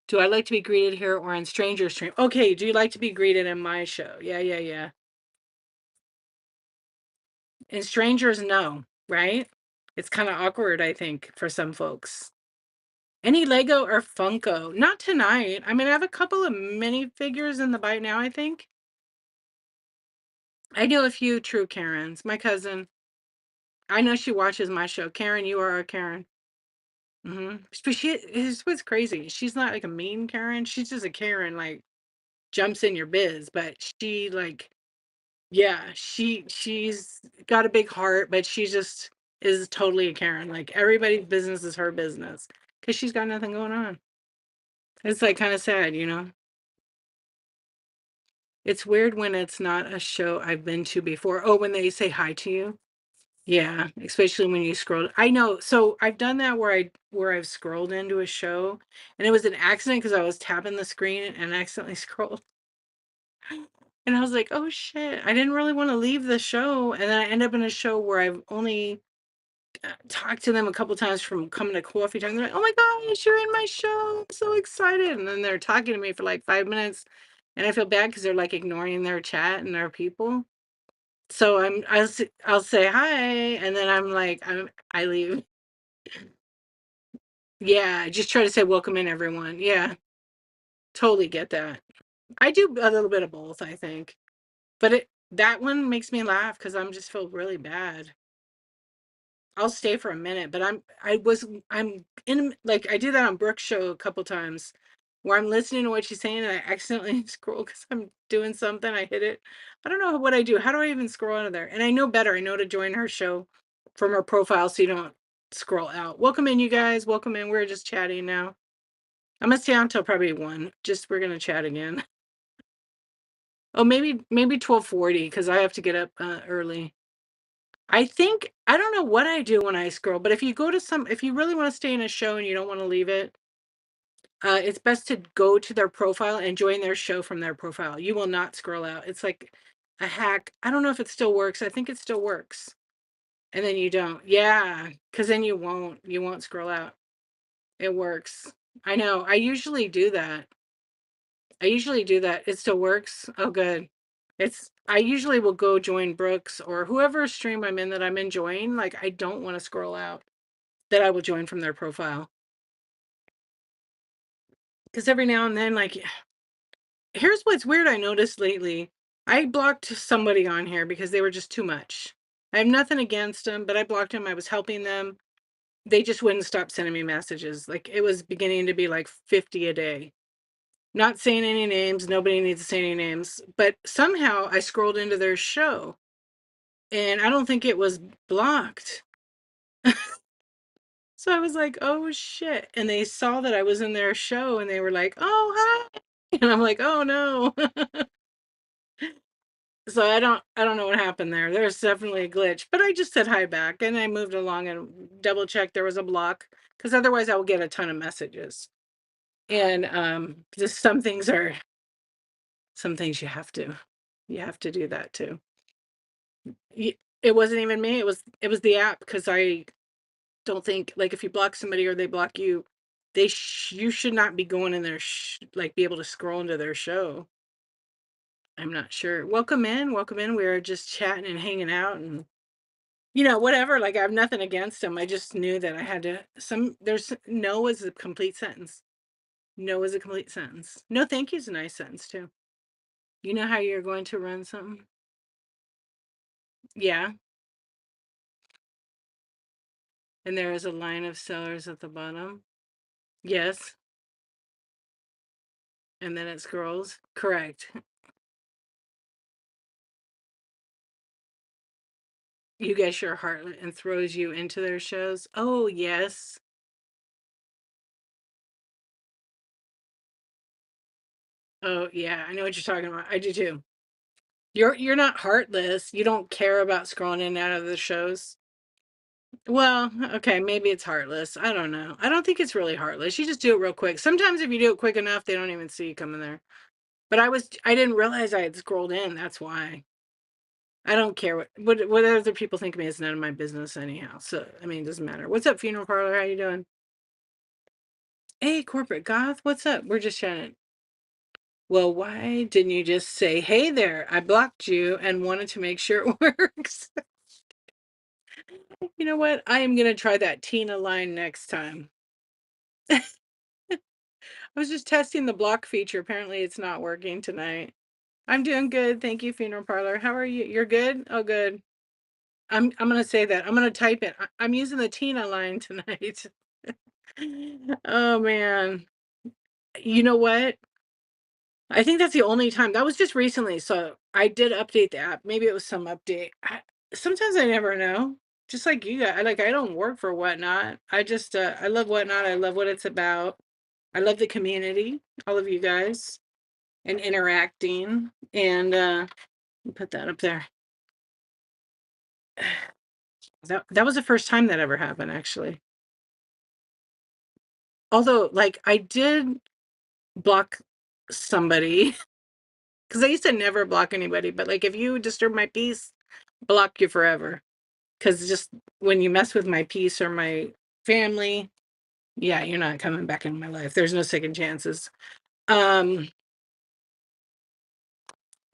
Do I like to be greeted here or on Stranger Stream? Okay, do you like to be greeted in my show? Yeah, yeah, yeah. And strangers, no, right? It's kind of awkward, I think, for some folks. Any Lego or Funko? Not tonight. I mean, I have a couple of mini figures in the bite now, I think. I know a few true Karens. My cousin, I know she watches my show. Karen, you are a Karen. But she is what's crazy. She's not like a mean Karen. She's just a Karen, like jumps in your biz, but she like yeah, she's got a big heart, but she just is totally a Karen. Like everybody's business is her business because she's got nothing going on. It's like kind of sad, you know? It's weird when it's not a show I've been to before. Oh, when they say hi to you. Yeah, especially when you scroll. I know. So I've done that where I've scrolled into a show and it was an accident because I was tapping the screen and accidentally scrolled. And I was like, "Oh shit, I didn't really want to leave the show." And then I end up in a show where I've only talked to them a couple times from coming to coffee time. They're like, "Oh my gosh, you're in my show. I'm so excited." And then they're talking to me for like 5 minutes and I feel bad because they're like ignoring their chat and their people. So I'll say hi and then I leave. Yeah, just try to say welcome in everyone. Yeah, totally get that. I do a little bit of both, I think. But that one makes me laugh because I'm just feel really bad. I'll stay for a minute, but I'm in like I do that on Brooke's show a couple times where I'm listening to what she's saying and I accidentally scroll because I'm doing something. I hit it. I don't know what I do. How do I even scroll out of there? And I know better. I know to join her show from her profile so you don't scroll out. Welcome in, you guys. Welcome in. We're just chatting now. I'm gonna stay on till probably 1. Just we're gonna chat again. Oh, maybe 12:40 because I have to get up early. I think I don't know what I do when I scroll, but if you really wanna stay in a show and you don't wanna leave it, it's best to go to their profile and join their show from their profile. You will not scroll out. It's like a hack. I don't know if it still works. I think it still works. And then you don't. Yeah, because then you won't scroll out. It works. I know. I usually do that. It still works? Oh, good. I usually will go join Brooks or whoever stream I'm in that I'm enjoying, like, I don't wanna scroll out, that I will join from their profile. Because every now and then, like here's what's weird I noticed lately. I blocked somebody on here because they were just too much. I have nothing against them, but I blocked them, I was helping them. They just wouldn't stop sending me messages, like, it was beginning to be, like, 50 a day. Not saying any names, nobody needs to say any names, but somehow I scrolled into their show, and I don't think it was blocked. So I was like, "Oh, shit," and they saw that I was in their show, and they were like, "Oh, hi," and I'm like, "Oh, no." So I don't know what happened there. There's definitely a glitch, but I just said hi back, and I moved along and double checked there was a block, because otherwise I will get a ton of messages, and, just some things you have to do that too. It wasn't even me, it was the app, because I don't think like, if you block somebody or they block you, you should not be going in there like, be able to scroll into their show. I'm not sure. Welcome in, welcome in. We are just chatting and hanging out and, whatever, like, I have nothing against them. I just knew that I had to no is a complete sentence. No is a complete sentence. No, thank you is a nice sentence too. You know how you're going to run something? Yeah, and there is a line of sellers at the bottom. Yes, and then it scrolls. Correct. You guess your heart and throws you into their shows? Oh, yes. Oh, yeah, I know what you're talking about. I do too. You're not heartless. You don't care about scrolling in and out of the shows. Well, okay, maybe it's heartless. I don't know. I don't think it's really heartless. You just do it real quick. Sometimes if you do it quick enough, they don't even see you coming there. But I didn't realize I had scrolled in. That's why. I don't care what other people think of me is none of my business anyhow. So I mean, it doesn't matter. What's up, funeral parlor? How you doing? Hey, corporate goth. What's up? We're just chatting. Well, why didn't you just say, "Hey there, I blocked you and wanted to make sure it works"? You know what? I am gonna try that Tina line next time. I was just testing the block feature. Apparently, it's not working tonight. I'm doing good. Thank you, funeral parlor. How are you? You're good? Oh, good. I'm gonna say that. I'm gonna type it. I'm using the Tina line tonight. Oh, man. You know what? I think that's the only time that was just recently, so I did update the app. Maybe it was some update. Sometimes I never know. Just like you guys, I don't work for Whatnot. I love Whatnot. I love what it's about. I love the community, all of you guys, and interacting. And put that up there. That was the first time that ever happened, actually. Although, like, I did block somebody because I used to never block anybody, but like if you disturb my peace, block you forever. Because just when you mess with my peace or my family, yeah, you're not coming back in my life. There's no second chances. Um,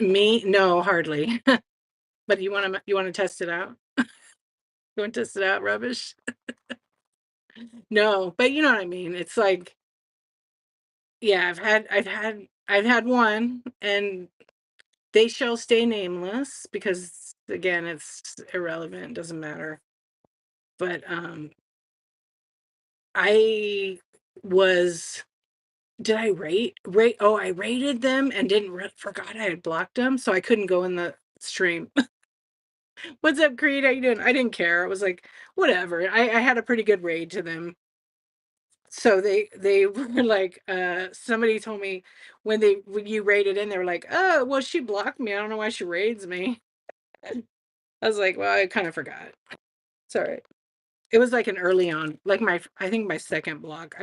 Me, no, hardly. But you wanna test it out? You wanna test it out, rubbish? No, but you know what I mean. It's like, yeah, I've had one, and they shall stay nameless because again, it's irrelevant, doesn't matter. But I was did I rate oh, I rated them and didn't forgot I had blocked them, so I couldn't go in the stream. "What's up, Creed? How you doing?" I didn't care. It was like, whatever. I had a pretty good raid to them. So they were like, somebody told me when you raided in, they were like, "Oh, well, she blocked me. I don't know why she raids me." I was like, "Well, I kind of forgot. It's all right." It was like an early on, like I think my second block.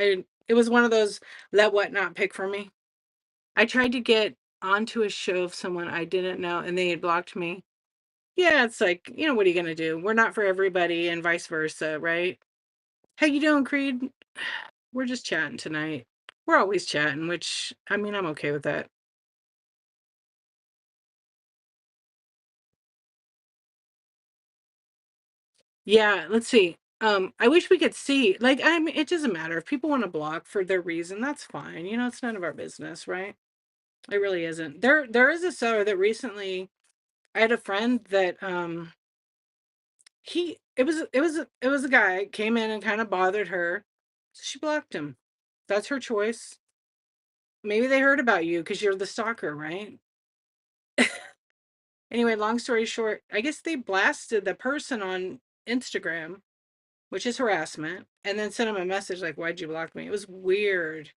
It was one of those let what not pick for me. I tried to get onto a show of someone I didn't know and they had blocked me. Yeah, it's like, what are you gonna do? We're not for everybody and vice versa, right? How you doing, Creed? We're just chatting tonight. We're always chatting, which I mean, I'm okay with that. Yeah, let's see. I wish we could see. Like, I mean, it doesn't matter if people want to block for their reason. That's fine. It's none of our business, right? It really isn't. There is a seller that recently. I had a friend that it was a guy came in and kind of bothered her, so she blocked him. That's her choice. Maybe they heard about you because you're the stalker, right? Anyway, long story short, I guess they blasted the person on Instagram, which is harassment, and then sent him a message like, "Why'd you block me?" It was weird.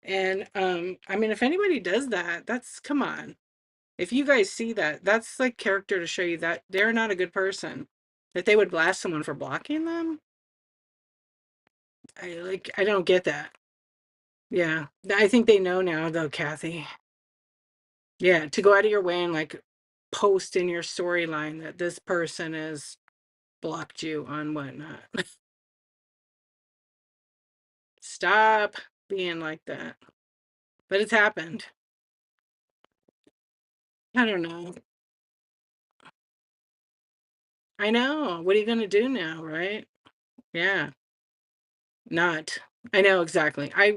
And I mean, if anybody does that, that's come on. If you guys see that, that's like character to show you that they're not a good person. That they would blast someone for blocking them. I don't get that. Yeah. I think they know now though, Kathy. Yeah, to go out of your way and like post in your storyline that this person has blocked you on whatnot. Stop being like that. But it's happened. I don't know. I know. What are you gonna do now, right? Yeah. Not. I know exactly. I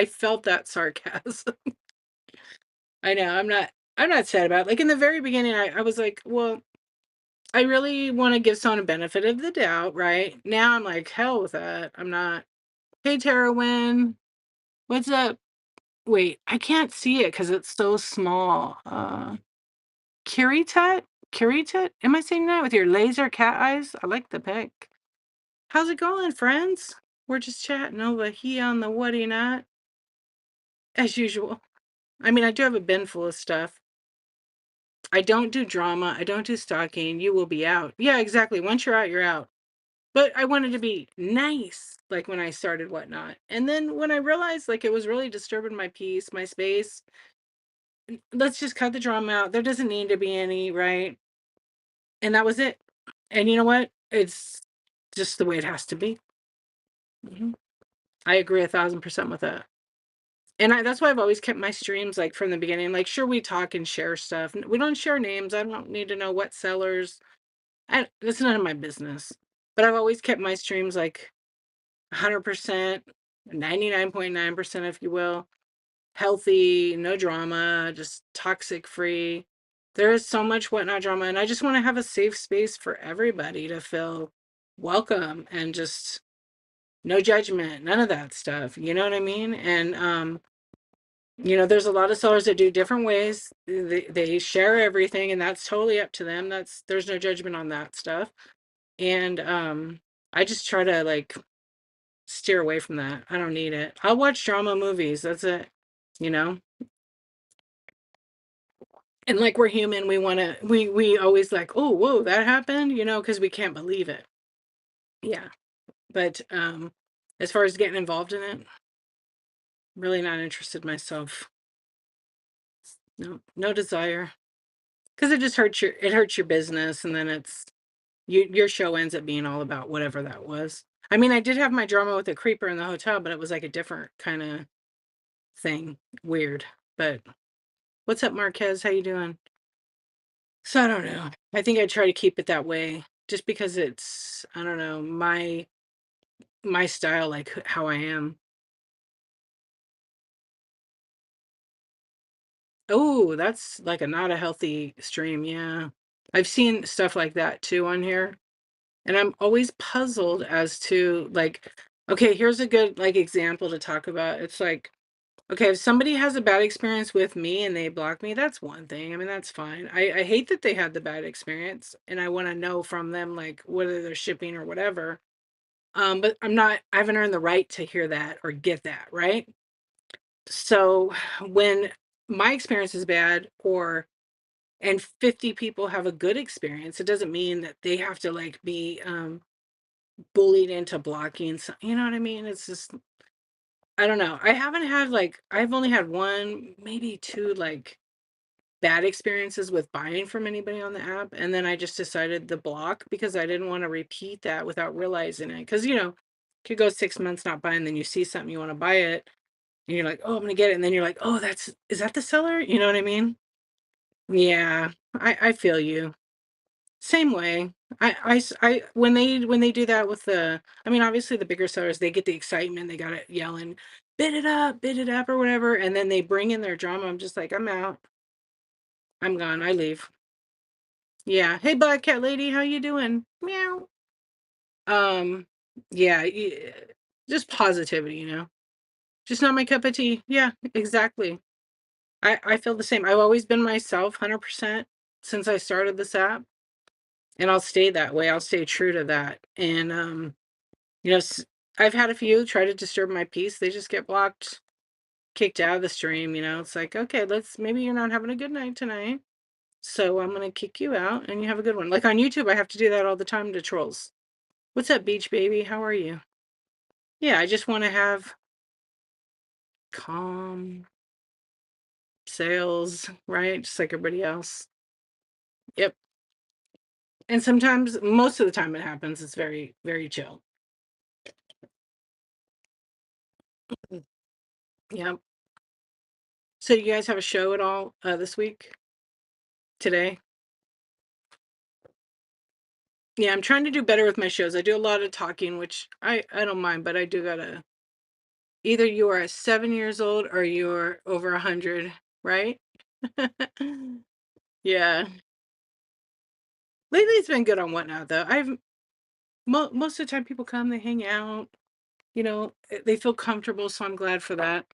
felt that sarcasm. I know. I'm not sad about it. Like in the very beginning, I was like, well, I really want to give someone a benefit of the doubt, right? Now I'm like, hell with that. I'm not. Hey, Terrawin. What's up? Wait, I can't see it because it's so small. Kiritut? Kiritut? Am I saying that with your laser cat eyes? I like the pic. How's it going, friends? We're just chatting over here on the Woody Not, as usual. I mean, I do have a bin full of stuff. I don't do drama. I don't do stalking. You will be out. Yeah, exactly. Once you're out, you're out. But I wanted to be nice, like when I started whatnot. And then when I realized like it was really disturbing my peace, my space, let's just cut the drama out. There doesn't need to be any, right? And that was it. And you know what? It's just the way it has to be. Mhm. I agree 1,000% with that. And that's why I've always kept my streams like from the beginning. Like, sure, we talk and share stuff. We don't share names. I don't need to know what sellers. That's none of my business. But I've always kept my streams like 100%, 99.9%, if you will, healthy, no drama, just toxic free. There is so much whatnot drama, and I just want to have a safe space for everybody to feel welcome and just no judgment, none of that stuff. You know what I mean? And there's a lot of sellers that do different ways. They share everything, and that's totally up to them. There's no judgment on that stuff. And I just try to like steer away from that. I don't need it. I'll watch drama movies. That's it. You know? And like we're human, we always like, oh, whoa, that happened, because we can't believe it. Yeah. But as far as getting involved in it, really not interested myself. No, no desire. Because it just hurts your business, and then your show ends up being all about whatever that was. I mean, I did have my drama with a creeper in the hotel, but it was like a different kind of thing. Weird. But what's up, Marquez? How you doing? So I don't know. I think I try to keep it that way just because it's, I don't know, my style, like how I am. Oh, that's like a not a healthy stream. Yeah. I've seen stuff like that too on here. And I'm always puzzled as to like, okay, here's a good like example to talk about. It's like, okay, if somebody has a bad experience with me and they block me, that's one thing. I mean, that's fine. I hate that they had the bad experience, and I want to know from them like whether they're shipping or whatever. But I haven't earned the right to hear that or get that, right? So when my experience is bad and 50 people have a good experience, it doesn't mean that they have to like be bullied into blocking. You know what I mean? It's just, I don't know. I've only had one, maybe two like bad experiences with buying from anybody on the app. And then I just decided to block because I didn't want to repeat that without realizing it. Because, could go 6 months not buying, then you see something, you want to buy it, and you're like, oh, I'm going to get it. And then you're like, oh, is that the seller? You know what I mean? Yeah, I feel you. Same way. When they do that with I mean, obviously the bigger sellers, they get the excitement, they got it yelling, bid it up or whatever. And then they bring in their drama. I'm just like, I'm out. I'm gone. I leave. Yeah. Hey, black cat lady, how you doing? Meow. Um, yeah, just positivity, just not my cup of tea. Yeah, exactly. I feel the same. I've always been myself 100% since I started this app, and I'll stay that way. I'll stay true to that. And you know, s- I've had a few try to disturb my peace. They just get blocked, kicked out of the stream. It's like, okay, maybe you're not having a good night tonight. So I'm gonna kick you out and you have a good one. Like on YouTube, I have to do that all the time to trolls. What's up, beach baby? How are you? Yeah, I just want to have calm sales, right? Just like everybody else. Yep. And sometimes, most of the time it happens, it's very, very chill. Yep. So you guys have a show at all this week? Today? Yeah, I'm trying to do better with my shows. I do a lot of talking, which I don't mind, but I do gotta, either you are 7 years old or you're over 100, right? Yeah. Lately, it's been good on Whatnot, though. Most of the time people come, they hang out, they feel comfortable, so I'm glad for that.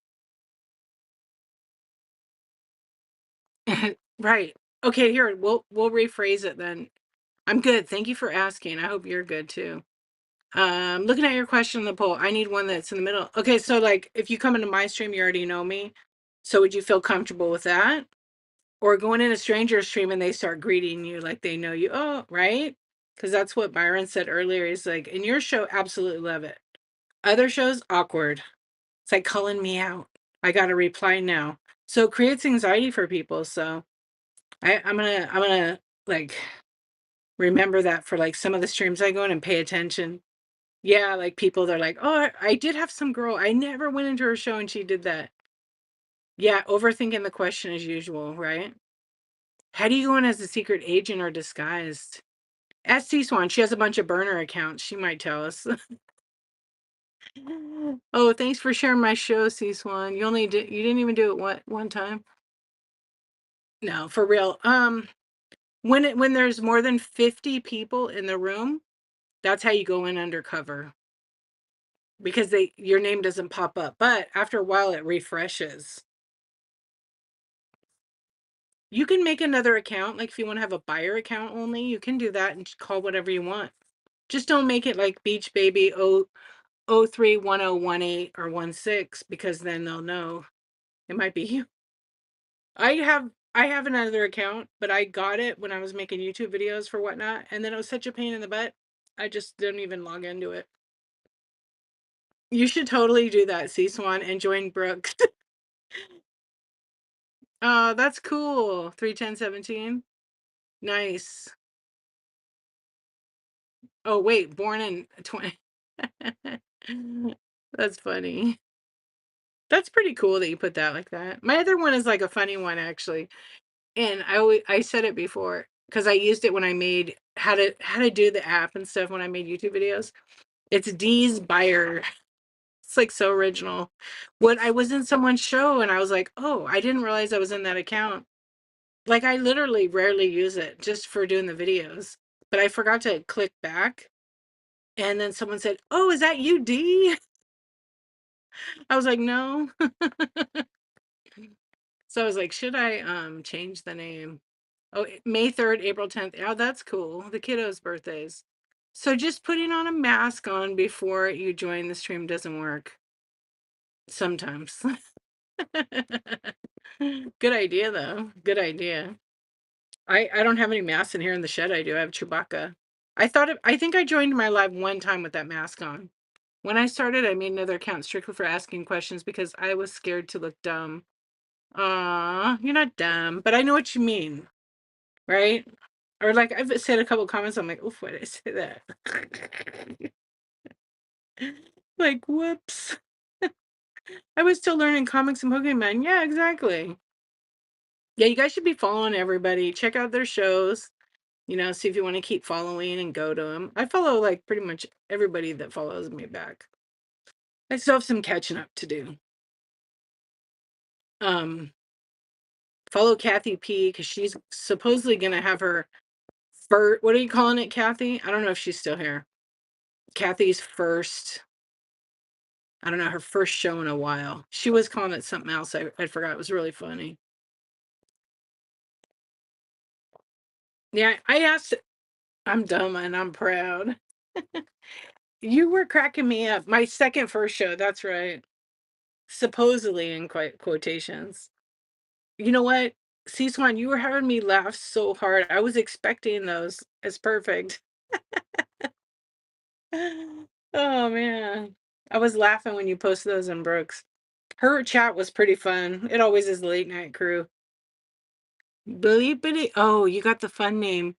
Right. Okay, here, we'll rephrase it then. I'm good. Thank you for asking. I hope you're good too. Looking at your question in the poll, I need one that's in the middle. Okay, so like if you come into my stream, you already know me. So would you feel comfortable with that? Or going in a stranger's stream and they start greeting you like they know you? Oh, right? Because that's what Byron said earlier. He's like, in your show, absolutely love it. Other shows, awkward. It's like calling me out. I got to reply now. So it creates anxiety for people. So I'm gonna like remember that for like some of the streams I go in and pay attention. Yeah, like people they're like, oh, I did have some girl. I never went into her show and she did that. Yeah, overthinking the question as usual, right? How do you go in as a secret agent or disguised? Ask C Swan. She has a bunch of burner accounts. She might tell us. Oh, thanks for sharing my show, C Swan. You didn't even do it one time? No, for real. When there's more than 50 people in the room, that's how you go in undercover. because your name doesn't pop up, but after a while it refreshes. You can make another account, like if you want to have a buyer account only, you can do that and just call whatever you want. Just don't make it like Beach Baby 031018 or 16, because then they'll know it might be you. I have another account, but I got it when I was making YouTube videos for Whatnot, and then it was such a pain in the butt. I just didn't even log into it. You should totally do that, C Swan, and join Brooks. Oh, that's cool. 31017. Nice. Oh, wait, born in 20. That's funny. That's pretty cool that you put that like that. My other one is like a funny one actually. And I said it before because I used it when I made how to do the app and stuff when I made YouTube videos. It's Dee's Buyer. It's like so original. When I was in someone's show and I was like, "Oh, I didn't realize I was in that account." Like I literally rarely use it just for doing the videos. But I forgot to click back. And then someone said, "Oh, is that you, Dee?" I was like, "No." So I was like, "Should I change the name?" Oh, May 3rd, April 10th. Oh, that's cool. The kiddos' birthdays. So just putting on a mask on before you join the stream doesn't work sometimes. Good idea though. Good idea. I don't have any masks in here in the shed. I do. I have Chewbacca. I think I joined my live one time with that mask on. When I started, I made another account strictly for asking questions because I was scared to look dumb. Aw, you're not dumb, but I know what you mean, right? Or like I've said a couple comments, I'm like, oof, why did I say that? Like, whoops. I was still learning comics and Pokemon. Yeah, exactly. Yeah, you guys should be following everybody. Check out their shows. See if you want to keep following and go to them. I follow like pretty much everybody that follows me back. I still have some catching up to do. Um, Follow Kathy P because she's supposedly gonna have her first. What are you calling it, Kathy? I don't know if she's still here. Kathy's first. I don't know, her first show in a while. She was calling it something else. I forgot. It was really funny. Yeah, I asked. I'm dumb and I'm proud. You were cracking me up. My second first show. That's right. Supposedly in quotations. You know what? C-Swan, you were having me laugh so hard. I was expecting those. It's perfect. Oh man. I was laughing when you posted those in Brooks. Her chat was pretty fun. It always is late night crew. Bleepity. Oh, you got the fun name.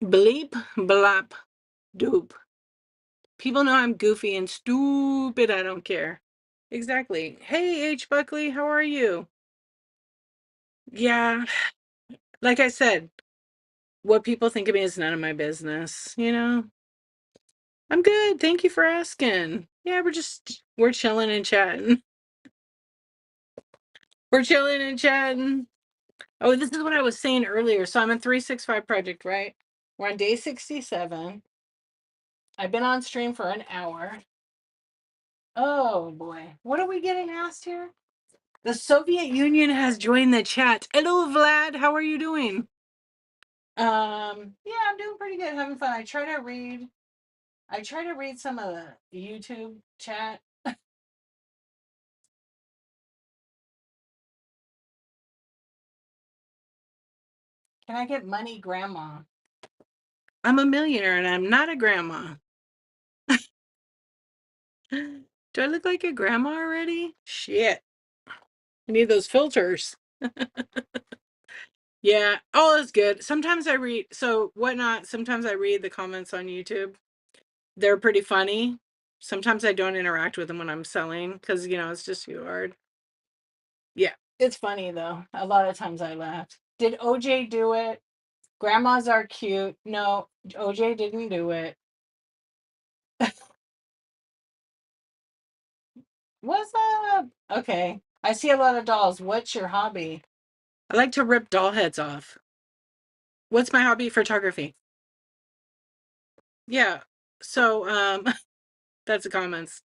Bleep, blop, doop. People know I'm goofy and stupid. I don't care. Exactly. Hey, H. Buckley, how are you? Yeah, like I said, what people think of me is none of my business. I'm good. Thank you for asking. Yeah, we're chilling and chatting. We're chilling and chatting. Oh, this is what I was saying earlier. So I'm in 365 project, right? We're on day 67. I've been on stream for an hour. Oh boy. What are we getting asked here? The Soviet Union has joined the chat. Hello, Vlad. How are you doing? Yeah, I'm doing pretty good, having fun. I try to read some of the YouTube chat. Can I get money, grandma? I'm a millionaire and I'm not a grandma. Do I look like a grandma already? Shit. I need those filters. Yeah, all is good. Sometimes I read, so Whatnot, sometimes I read the comments on YouTube. They're pretty funny. Sometimes I don't interact with them when I'm selling because, it's just too hard. Yeah, it's funny though. A lot of times I laugh. Did OJ do it? Grandmas are cute. No, OJ didn't do it. What's up? Okay. I see a lot of dolls. What's your hobby? I like to rip doll heads off. What's my hobby? Photography. Yeah. So, That's the comments.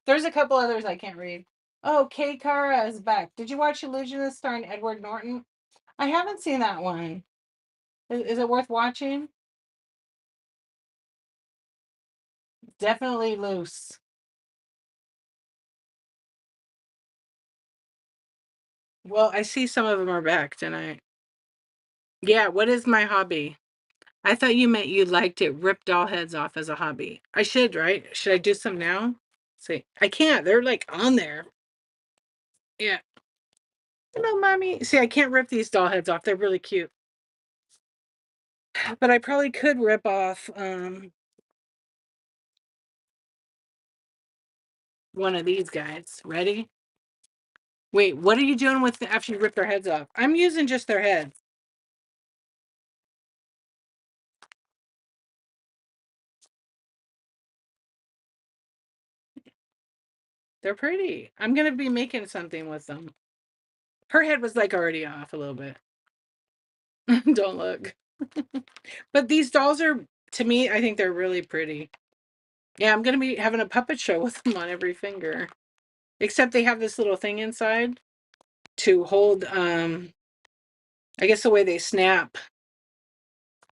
There's a couple others I can't read. Oh, Kay Cara is back. Did you watch Illusionist starring Edward Norton? I haven't seen that one. Is it worth watching? Definitely loose. Well, I see some of them are back tonight. Yeah, what is my hobby? I thought you meant you liked it. Rip doll heads off as a hobby. I should, right? Should I do some now? See, I can't. They're like on there. Yeah. Hello, mommy. See, I can't rip these doll heads off. They're really cute. But I probably could rip off one of these guys. Ready? Wait, what are you doing with after you rip their heads off? I'm using just their heads. They're pretty. I'm gonna be making something with them. Her head was like already off a little bit. Don't look. But these dolls are, to me, I think they're really pretty. Yeah, I'm gonna be having a puppet show with them on every finger. Except they have this little thing inside to hold, I guess the way they snap.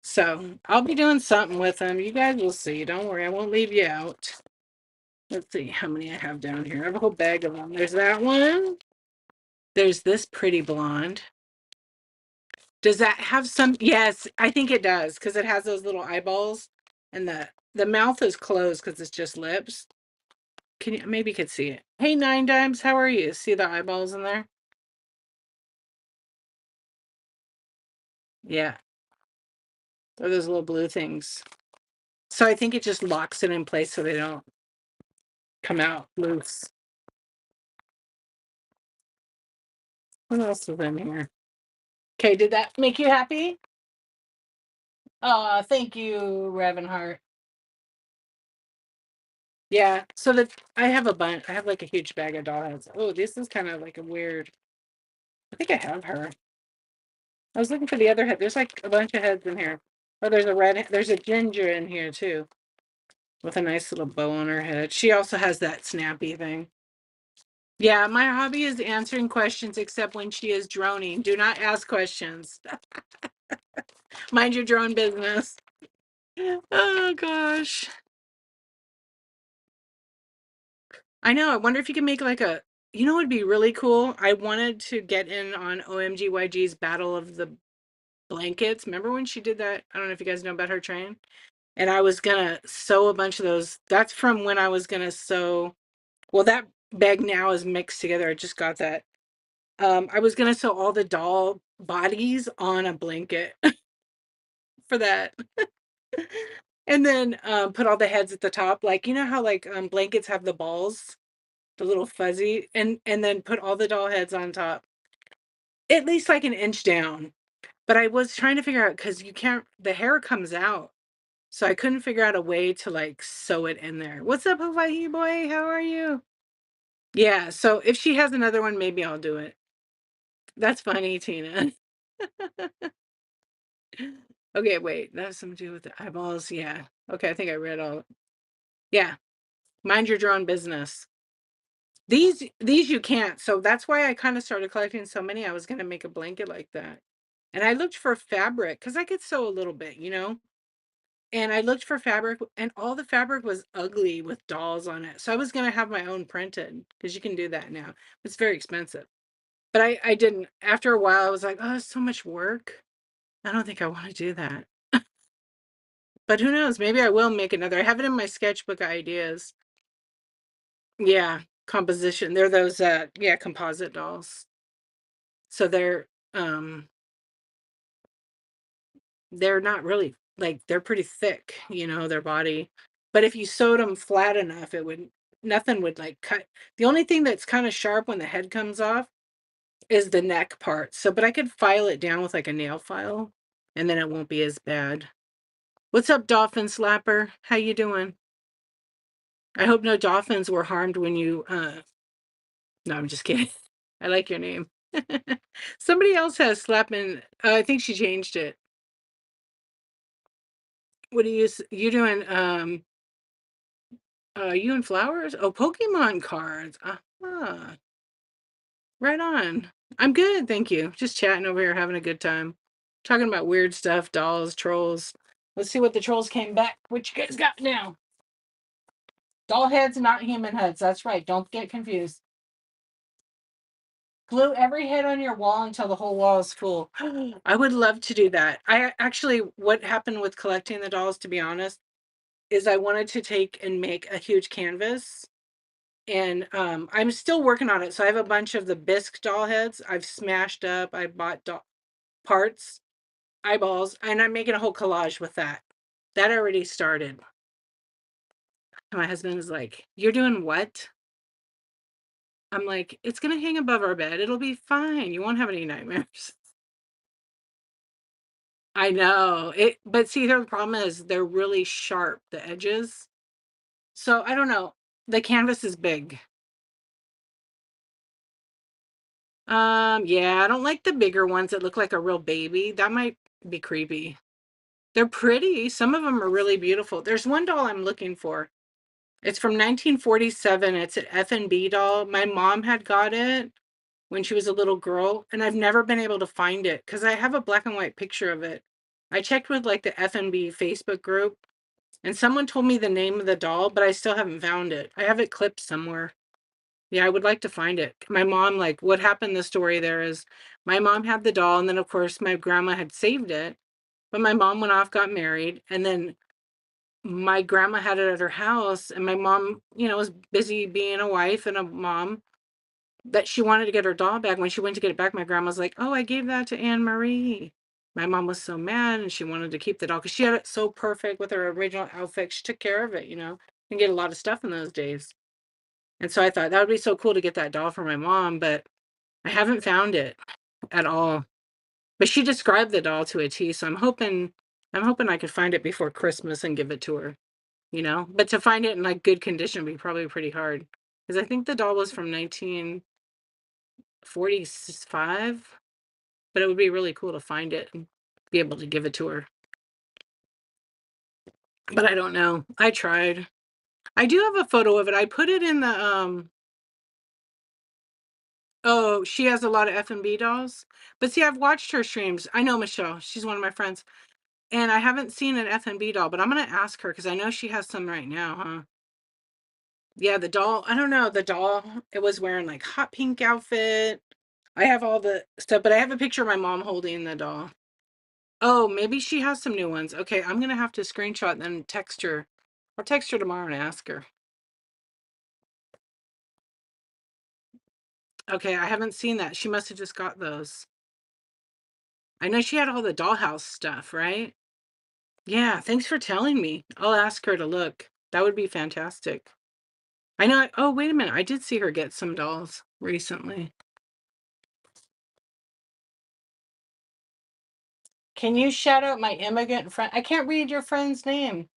So I'll be doing something with them. You guys will see. Don't worry, I won't leave you out. Let's see how many I have down here. I have a whole bag of them. There's that one. There's this pretty blonde. Does that have some? Yes, I think it does because it has those little eyeballs, and the mouth is closed because it's just lips. Can you maybe you could see it? Hey, Nine Dimes, how are you? See the eyeballs in there? Yeah, or those little blue things. So I think it just locks it in place so they don't come out loose. What else is in here? Okay, did that make you happy? Oh, thank you, Revenhart. Yeah, so that I have a bunch. I have like a huge bag of doll heads. Oh, this is kind of like a weird. I think I have her. I was looking for the other head. There's like a bunch of heads in here. Oh, there's a red. There's a ginger in here too, with a nice little bow on her head. She also has that snappy thing. Yeah, my hobby is answering questions, except when she is droning. Do not ask questions. Mind your drone business. Oh gosh. I know. I wonder if you can make like a, you know, it'd be really cool. I wanted to get in on OMGYG's Battle of the Blankets. Remember when she did that? I don't know if you guys know about her train. And I was gonna sew a bunch of those. That's from when I was gonna sew. Well, that bag now is mixed together. I just got that. I was gonna sew all the doll bodies on a blanket for that. And then put all the heads at the top. Like, you know how like blankets have the balls, the little fuzzy, and then put all the doll heads on top. At least like an inch down. But I was trying to figure out because you can't, the hair comes out. So I couldn't figure out a way to like sew it in there. What's up, Hawaii boy? How are you? Yeah, so if she has another one, maybe I'll do it. That's funny, Tina. Okay, wait. That has something to do with the eyeballs. Yeah. Okay, I think I read all. Yeah. Mind your drone business. These you can't. So that's why I kind of started collecting so many. I was gonna make a blanket like that. And I looked for fabric because I could sew a little bit, you know? And I looked for fabric and all the fabric was ugly with dolls on it. So I was gonna have my own printed because you can do that now. It's very expensive. But I didn't. After a while, I was like, oh, it's so much work. I don't think I want to do that. But who knows? Maybe I will make another. I have it in my sketchbook ideas. Yeah, composition. They're those yeah, composite dolls. So they're not really like they're pretty thick, you know, their body. But if you sewed them flat enough, it would nothing would like cut. The only thing that's kind of sharp when the head comes off is the neck part. So, but I could file it down with like a nail file and then it won't be as bad. What's up, Dolphin Slapper? How you doing? I hope no dolphins were harmed when you no, I'm just kidding. I like your name. Somebody else has slapping. I think she changed it. What are you doing? You and flowers? Oh, Pokemon cards. Right on. I'm good, thank you. Just chatting over here, having a good time. Talking about weird stuff, dolls, trolls. Let's see what the trolls came back. What you guys got now? Doll heads, not human heads. That's right. Don't get confused. Glue every head on your wall until the whole wall is full. I would love to do that. I actually, what happened with collecting the dolls, to be honest, is I wanted to take and make a huge canvas. And I'm still working on it. So I have a bunch of the bisque doll heads I've smashed up. I bought parts, eyeballs, and I'm making a whole collage with that. That already started. My husband is like, "You're doing what?" I'm like, "It's gonna hang above our bed. It'll be fine. You won't have any nightmares." I know it, but see, the problem is they're really sharp, the edges. So I don't know. The canvas is big. Yeah, I don't like the bigger ones that look like a real baby. That might be creepy. They're pretty. Some of them are really beautiful. There's one doll I'm looking for. It's from 1947. It's an F&B doll. My mom had got it when she was a little girl, and I've never been able to find it because I have a black and white picture of it. I checked with like the F&B Facebook group, and someone told me the name of the doll, but I still haven't found it. I have it clipped somewhere. Yeah, I would like to find it. My mom, like, what happened, the story there is my mom had the doll, and then, of course, my grandma had saved it, but my mom went off, got married, and then my grandma had it at her house, and my mom, was busy being a wife and a mom, that she wanted to get her doll back. When she went to get it back, my grandma's like, "Oh, I gave that to Anne Marie." My mom was so mad, and she wanted to keep the doll because she had it so perfect with her original outfit. She took care of it, and get a lot of stuff in those days. And so I thought that would be so cool to get that doll for my mom, but I haven't found it at all. But she described the doll to a T, so I'm hoping I could find it before Christmas and give it to her, But to find it in like good condition would be probably pretty hard. Because I think the doll was from 1945, but it would be really cool to find it and be able to give it to her. But I don't know. I tried. I do have a photo of it. I put it in the oh, she has a lot of F&B dolls. But see, I've watched her streams. I know Michelle. She's one of my friends. And I haven't seen an F&B doll, but I'm gonna ask her because I know she has some right now, huh? Yeah, the doll, I don't know, the doll, it was wearing like hot pink outfit. I have all the stuff, but I have a picture of my mom holding the doll. Oh, maybe she has some new ones. Okay, I'm gonna have to screenshot and then text her. I'll text her tomorrow and ask her. Okay, I haven't seen that. She must have just got those. I know she had all the dollhouse stuff, right? Yeah, thanks for telling me. I'll ask her to look. That would be fantastic. I know. Oh, wait a minute. I did see her get some dolls recently. Can you shout out my immigrant friend? I can't read your friend's name.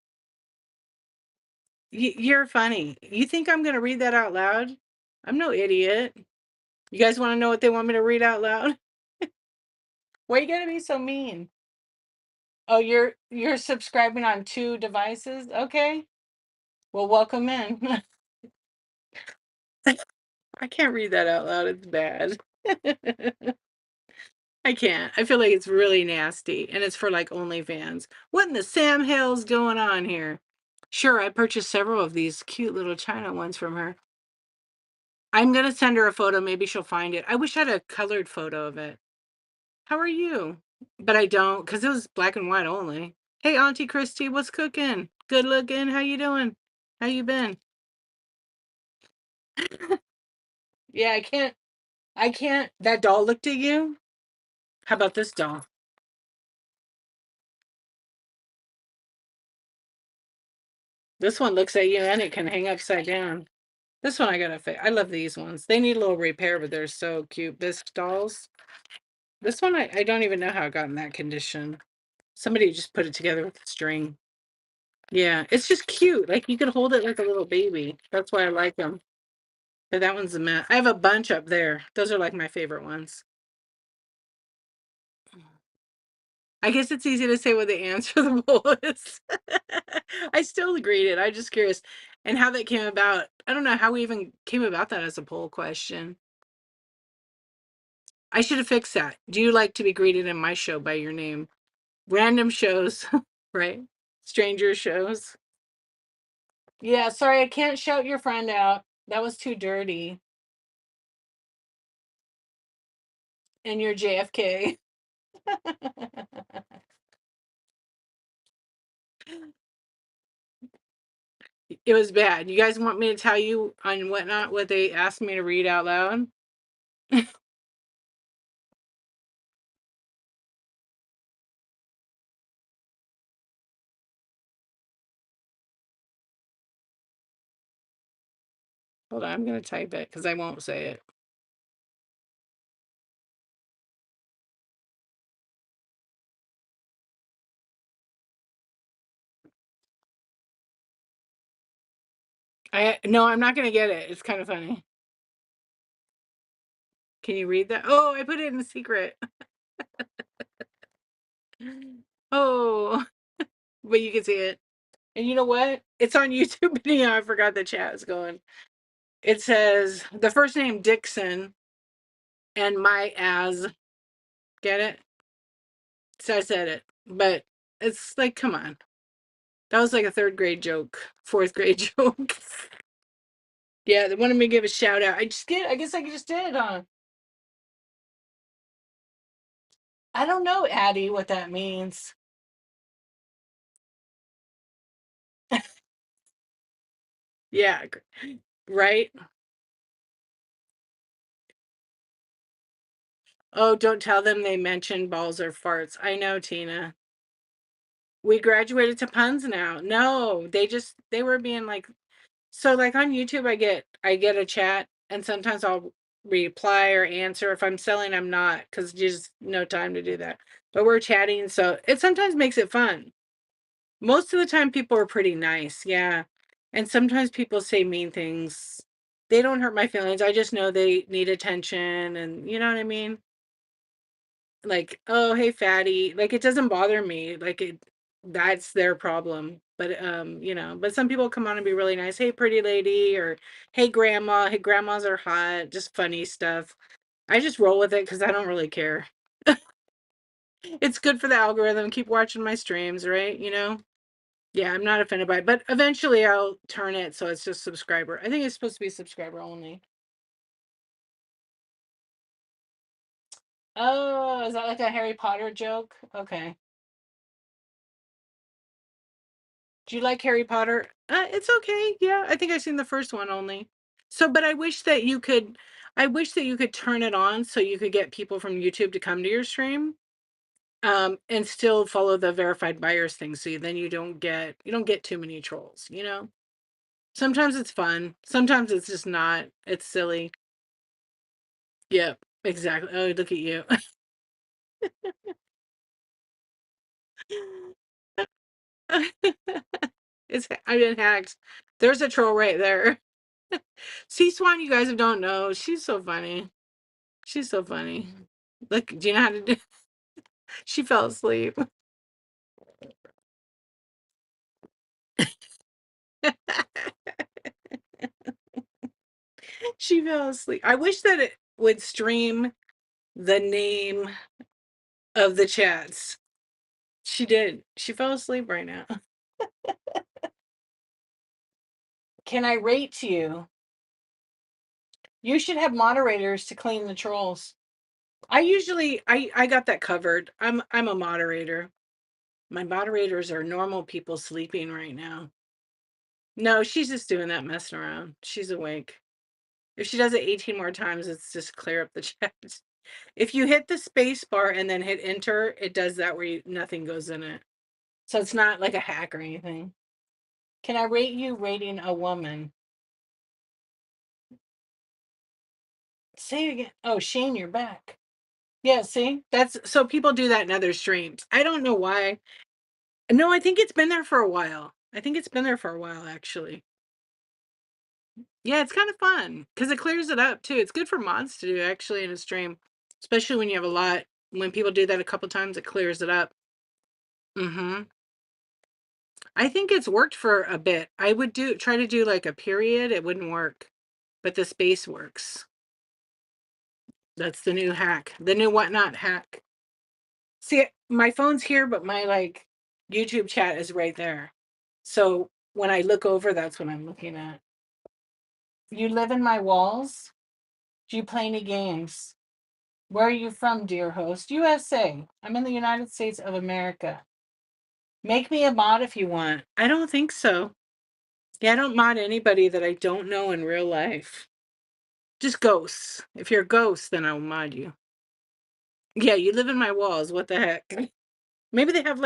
You're funny. You think I'm going to read that out loud? I'm no idiot. You guys want to know what they want me to read out loud? Why you gotta be so mean? Oh, you're subscribing on 2 devices? Okay. Well, welcome in. I can't read that out loud. It's bad. I can't. I feel like it's really nasty, and it's for, like, OnlyFans. What in the Sam Hill's going on here? Sure, I purchased several of these cute little China ones from her. I'm gonna send her a photo, maybe she'll find it. I wish I had a colored photo of it. "How are you?" But I don't, not cause it was black and white only. "Hey, Auntie Christy, what's cooking? Good looking, how you doing? How you been?" Yeah, I can't that doll looked at you? How about this doll? This one looks at you and it can hang upside down. This one I gotta I love these ones. They need a little repair, but they're so cute. Bisque dolls. This one I don't even know how it got in that condition. Somebody just put it together with a string. Yeah, it's just cute. Like you could hold it like a little baby. That's why I like them. But that one's a mess. I have a bunch up there. Those are like my favorite ones. I guess it's easy to say what the answer to the poll is. I still read it. I'm just curious. And how that came about, I don't know how we even came about that as a poll question. I should have fixed that. Do you like to be greeted in my show by your name? Random shows, right? Stranger shows. Yeah, sorry, I can't shout your friend out. That was too dirty. And you're JFK. It was bad. You guys want me to tell you on Whatnot what they asked me to read out loud? Hold on, I'm going to type it because I won't say it. No, I'm not going to get it. It's kind of funny. Can you read that? Oh, I put it in the secret. Oh, but you can see it. And you know what? It's on YouTube video. I forgot the chat is going. It says the first name Dixon and my as. Get it? So I said it. But it's like, come on. That was like a third grade joke, fourth grade joke. Yeah, they wanted me to give a shout out. I guess I just did, huh? I don't know, Addie, what that means. Yeah, right? Oh, don't tell them they mentioned balls or farts. I know, Tina. We graduated to puns now. No, they were being like, so like on YouTube I get a chat and sometimes I'll reply or answer. If I'm selling, I'm not, because just no time to do that. But we're chatting, so it sometimes makes it fun. Most of the time people are pretty nice, yeah. And sometimes people say mean things. They don't hurt my feelings. I just know they need attention and you know what I mean? Like, "Oh, hey, fatty." Like, it doesn't bother me. Like, that's their problem. But, but some people come on and be really nice. "Hey, pretty lady," or "Hey, grandma." "Hey, grandmas are hot." Just funny stuff. I just roll with it because I don't really care. It's good for the algorithm. Keep watching my streams, right? Yeah, I'm not offended by it, but eventually I'll turn it so it's just subscriber. I think it's supposed to be subscriber only. Oh, is that like a Harry Potter joke? Okay. Do you like Harry Potter? It's okay. Yeah, I think I've seen the first one only. So, but I wish that you could turn it on so you could get people from YouTube to come to your stream, and still follow the verified buyers thing. So then you don't get too many trolls. Sometimes it's fun. Sometimes it's just not. It's silly. Yep, exactly. Oh, look at you. I've been hacked. There's a troll right there. See, Swan, you guys don't know. She's so funny. She's so funny. Look, do you know how to do? She fell asleep. She fell asleep. I wish that it would stream the name of the chats. She did. She fell asleep right now. Can I rate you? You should have moderators to clean the trolls. I got that covered. I'm a moderator. My moderators are normal people sleeping right now. No, she's just doing that messing around. She's awake. If she does it 18 more times, it's just clear up the chat. If you hit the space bar and then hit enter, it does that where nothing goes in it. So it's not like a hack or anything. Can I rate you rating a woman? Say it again. Oh, Shane, you're back. Yeah, see? That's so people do that in other streams. I don't know why. No, I think it's been there for a while. I think it's been there for a while, actually. Yeah, it's kind of fun because it clears it up too. It's good for mods to do actually in a stream, especially when you have a lot. When people do that a couple times, it clears it up. Mm-hmm. I think it's worked for a bit. I would try to do like a period. It wouldn't work, but the space works. That's the new hack, the new whatnot hack. See, my phone's here, but my like YouTube chat is right there. So when I look over, that's what I'm looking at. You live in my walls? Do you play any games? Where are you from, dear host? USA. I'm in the United States of America. Make me a mod if you want. I don't think so. Yeah, I don't mod anybody that I don't know in real life. Just ghosts. If you're a ghost, then I'll mod you. Yeah, you live in my walls. What the heck? Maybe they have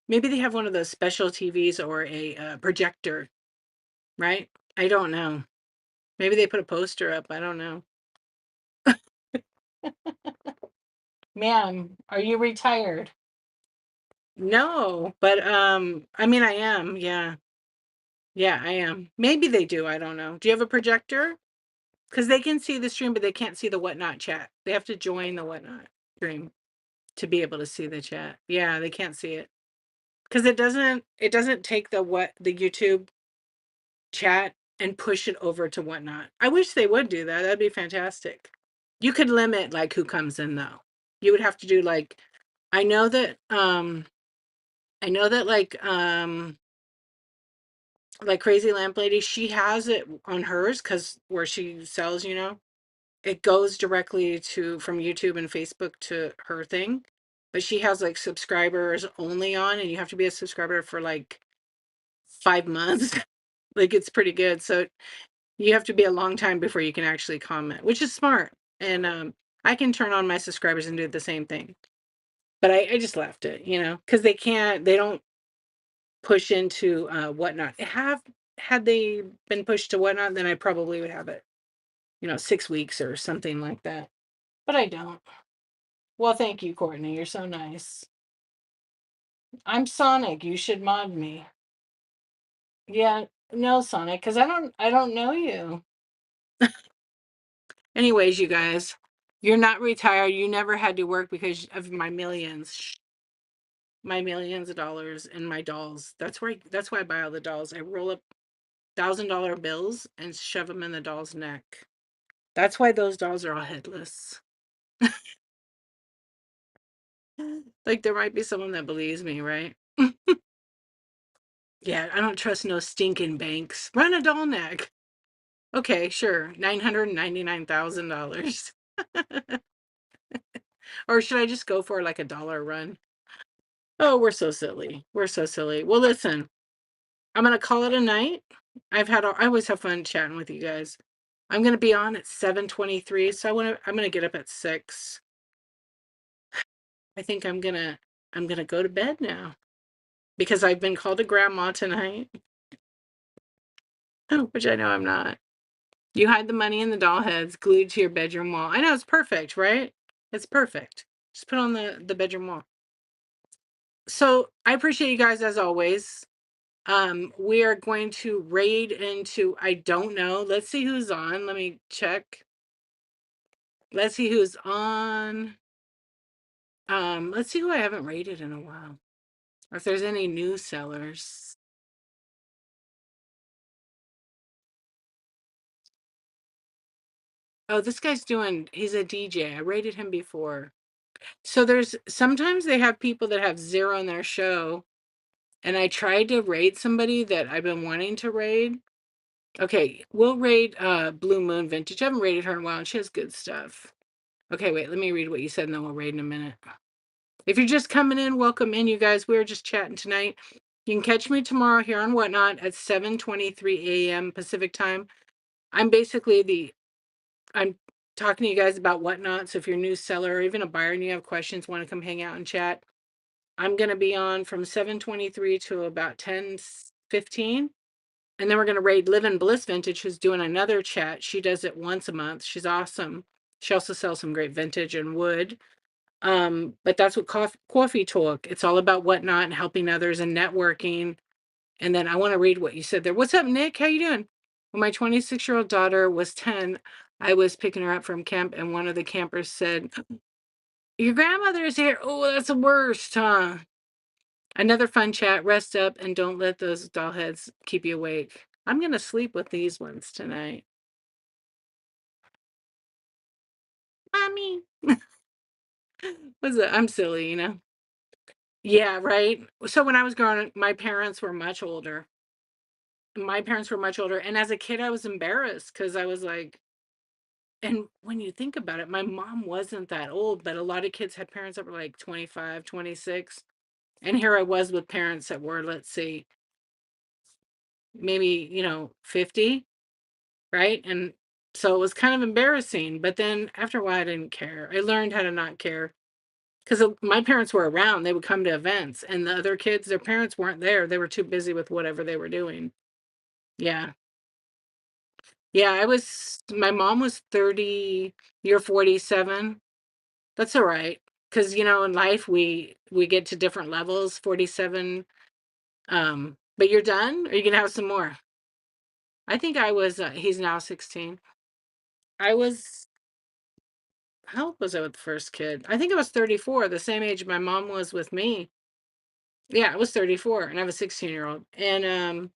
maybe they have one of those special TVs or a projector, right? I don't know. Maybe they put a poster up. I don't know. Ma'am, are you retired? No, but I mean I am. Yeah. Yeah, I am. Maybe they do. I don't know. Do you have a projector? Because they can see the stream, but they can't see the whatnot chat. They have to join the whatnot stream to be able to see the chat. Yeah, they can't see it. Because it doesn't take the YouTube chat and push it over to whatnot. I wish they would do that. That'd be fantastic. You could limit like who comes in though. You would have to do like I know that I know that like Crazy Lamp Lady, she has it on hers because where she sells, it goes directly to from YouTube and Facebook to her thing. But she has like subscribers only on, and you have to be a subscriber for like 5 months. Like it's pretty good. So you have to be a long time before you can actually comment, which is smart. And I can turn on my subscribers and do the same thing. But I just left it, because they don't push into whatnot. Had they been pushed to whatnot, then I probably would have it, 6 weeks or something like that. But I don't. Well, thank you, Courtney. You're so nice. I'm Sonic. You should mod me. Yeah, no, Sonic, because I don't know you. Anyways, you guys, you're not retired. You never had to work because of my millions. My millions of dollars and my dolls. That's why I buy all the dolls. I roll up $1,000 bills and shove them in the doll's neck. That's why those dolls are all headless. Like there might be someone that believes me, right? Yeah, I don't trust no stinking banks. Run a doll neck. Okay, sure. $999,000. Or should I just go for like $1 run? Oh, we're so silly. We're so silly. Well, listen, I'm gonna call it a night. I always have fun chatting with you guys. I'm gonna be on at 7:23, so I'm gonna get up at 6. I think I'm gonna go to bed now because I've been called a grandma tonight, which I know I'm not. You hide the money in the doll heads glued to your bedroom wall. I know it's perfect, right? It's perfect. Just put on the bedroom wall. So I appreciate you guys as always. We are going to raid into I don't know. Let's see who's on. Let me check. Let's see who's on. Let's see who I haven't raided in a while. Or if there's any new sellers. Oh, this guy's he's a DJ. I rated him before. So sometimes they have people that have 0 in their show. And I tried to raid somebody that I've been wanting to raid. Okay, we'll raid Blue Moon Vintage. I haven't raided her in a while, and she has good stuff. Okay, wait, let me read what you said, and then we'll raid in a minute. If you're just coming in, welcome in, you guys. We're just chatting tonight. You can catch me tomorrow here on Whatnot at 7:23 a.m. Pacific time. I'm talking to you guys about Whatnot. So if you're a new seller or even a buyer and you have questions, want to come hang out and chat, I'm going to be on from 7:23 to about 10:15. And then we're going to raid Live in Bliss Vintage, who's doing another chat. She does it once a month. She's awesome. She also sells some great vintage and wood. But that's what coffee talk. It's all about Whatnot and helping others and networking. And then I want to read what you said there. What's up, Nick? How you doing? When my 26-year-old daughter was 10, I was picking her up from camp, and one of the campers said, "Your grandmother is here." Oh, that's the worst, huh? Another fun chat. Rest up and don't let those doll heads keep you awake. I'm gonna sleep with these ones tonight. Mommy. What's it? I'm silly, you know? Yeah, right? So when I was growing up, my parents were much older. My parents were much older, and as a kid, I was embarrassed because I was like and when you think about it, my mom wasn't that old, but a lot of kids had parents that were like 25, 26, and here I was with parents that were, let's see, maybe, 50, right? And so it was kind of embarrassing, but then after a while, I didn't care. I learned how to not care because my parents were around. They would come to events, and the other kids, their parents weren't there. They were too busy with whatever they were doing. Yeah. Yeah, my mom was 30, you're 47. That's all right. Because in life we get to different levels, 47. But you're done? Or you gonna have some more? I think I was, he's now 16. I was How old was I with the first kid? I think I was 34, the same age my mom was with me. Yeah, I was 34 and I have a 16-year-old. And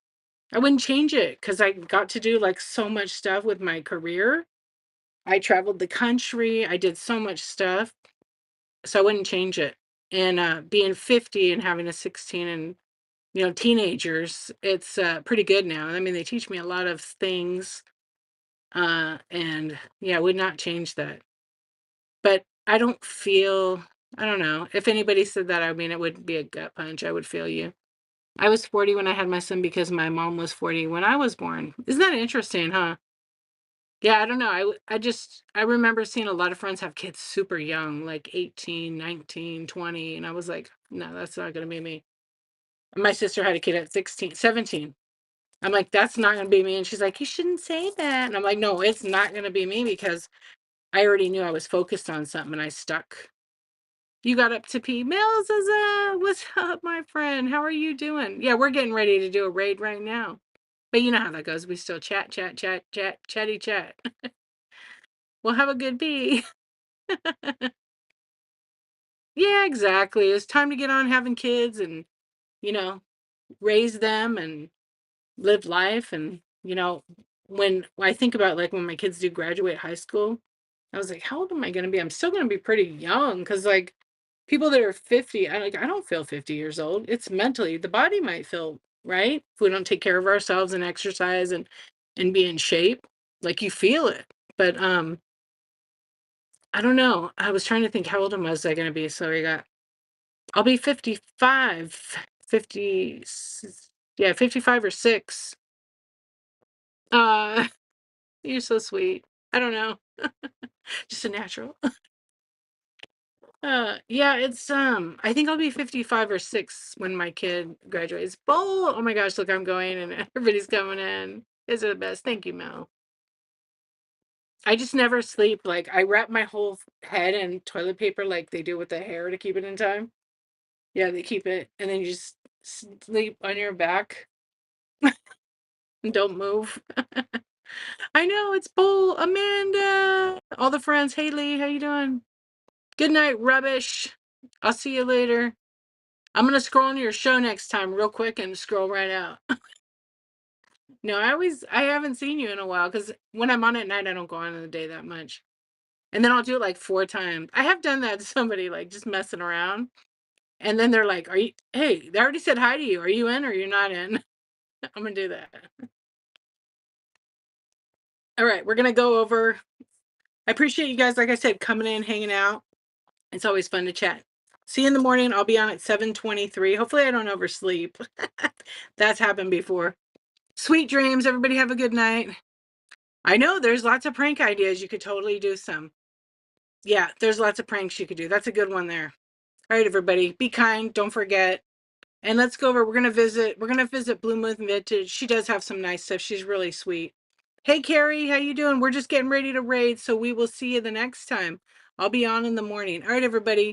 I wouldn't change it because I got to do like so much stuff with my career. I traveled the country, I did so much stuff, so I wouldn't change it. And being 50 and having a 16 and teenagers, it's pretty good now. I mean, they teach me a lot of things, and yeah, I would not change that. But I don't know. If anybody said that, I mean, it would be a gut punch. I would feel you. I was 40 when I had my son because my mom was 40 when I was born. Isn't that interesting, huh? Yeah, I don't know. I remember seeing a lot of friends have kids super young, like 18, 19, 20, and I was like, no, that's not going to be me. And my sister had a kid at 16, 17. I'm like, that's not going to be me. And she's like, you shouldn't say that. And I'm like, no, it's not going to be me because I already knew I was focused on something and I stuck. You got up to pee. Mills is what's up, my friend? How are you doing? Yeah, we're getting ready to do a raid right now. But you know how that goes. We still chat, chat, chat, chat, chatty chat. We'll have a good pee. Yeah, exactly. It's time to get on having kids and, you know, raise them and live life. And, when I think about like when my kids do graduate high school, I was like, how old am I going to be? I'm still going to be pretty young because like people that are 50, I don't feel 50 years old. It's mentally, the body might feel right if we don't take care of ourselves and exercise and be in shape. Like you feel it. But I don't know. I was trying to think how old am I going to be? So I'll be 55, 50, yeah, 55 or 6. Uh you're so sweet. I don't know. Just a natural. Yeah, it's I think I'll be 55 or 6 when my kid graduates. Oh my gosh, look, I'm going and everybody's coming in. These are the best. Thank you, Mel. I just never sleep. Like I wrap my whole head in toilet paper like they do with the hair to keep it in time. Yeah, they keep it and then you just sleep on your back and don't move. I know it's Bull, Amanda, all the friends. Haley, how you doing? Good night, rubbish. I'll see you later. I'm gonna scroll into your show next time real quick and scroll right out. No, I haven't seen you in a while because when I'm on at night, I don't go on in the day that much. And then I'll do it like 4 times. I have done that to somebody, like just messing around. And then they're like, hey, they already said hi to you. Are you in or you're not in? I'm gonna do that. All right, we're gonna go over. I appreciate you guys, like I said, coming in, hanging out. It's always fun to chat. See you in the morning. I'll be on at 7:23. Hopefully I don't oversleep. That's happened before. Sweet dreams. Everybody have a good night. I know there's lots of prank ideas. You could totally do some. Yeah, there's lots of pranks you could do. That's a good one there. All right, everybody. Be kind. Don't forget. And let's go over. We're gonna visit Blue Moon Vintage. She does have some nice stuff. She's really sweet. Hey Carrie, how you doing? We're just getting ready to raid, so we will see you the next time. I'll be on in the morning. All right, everybody.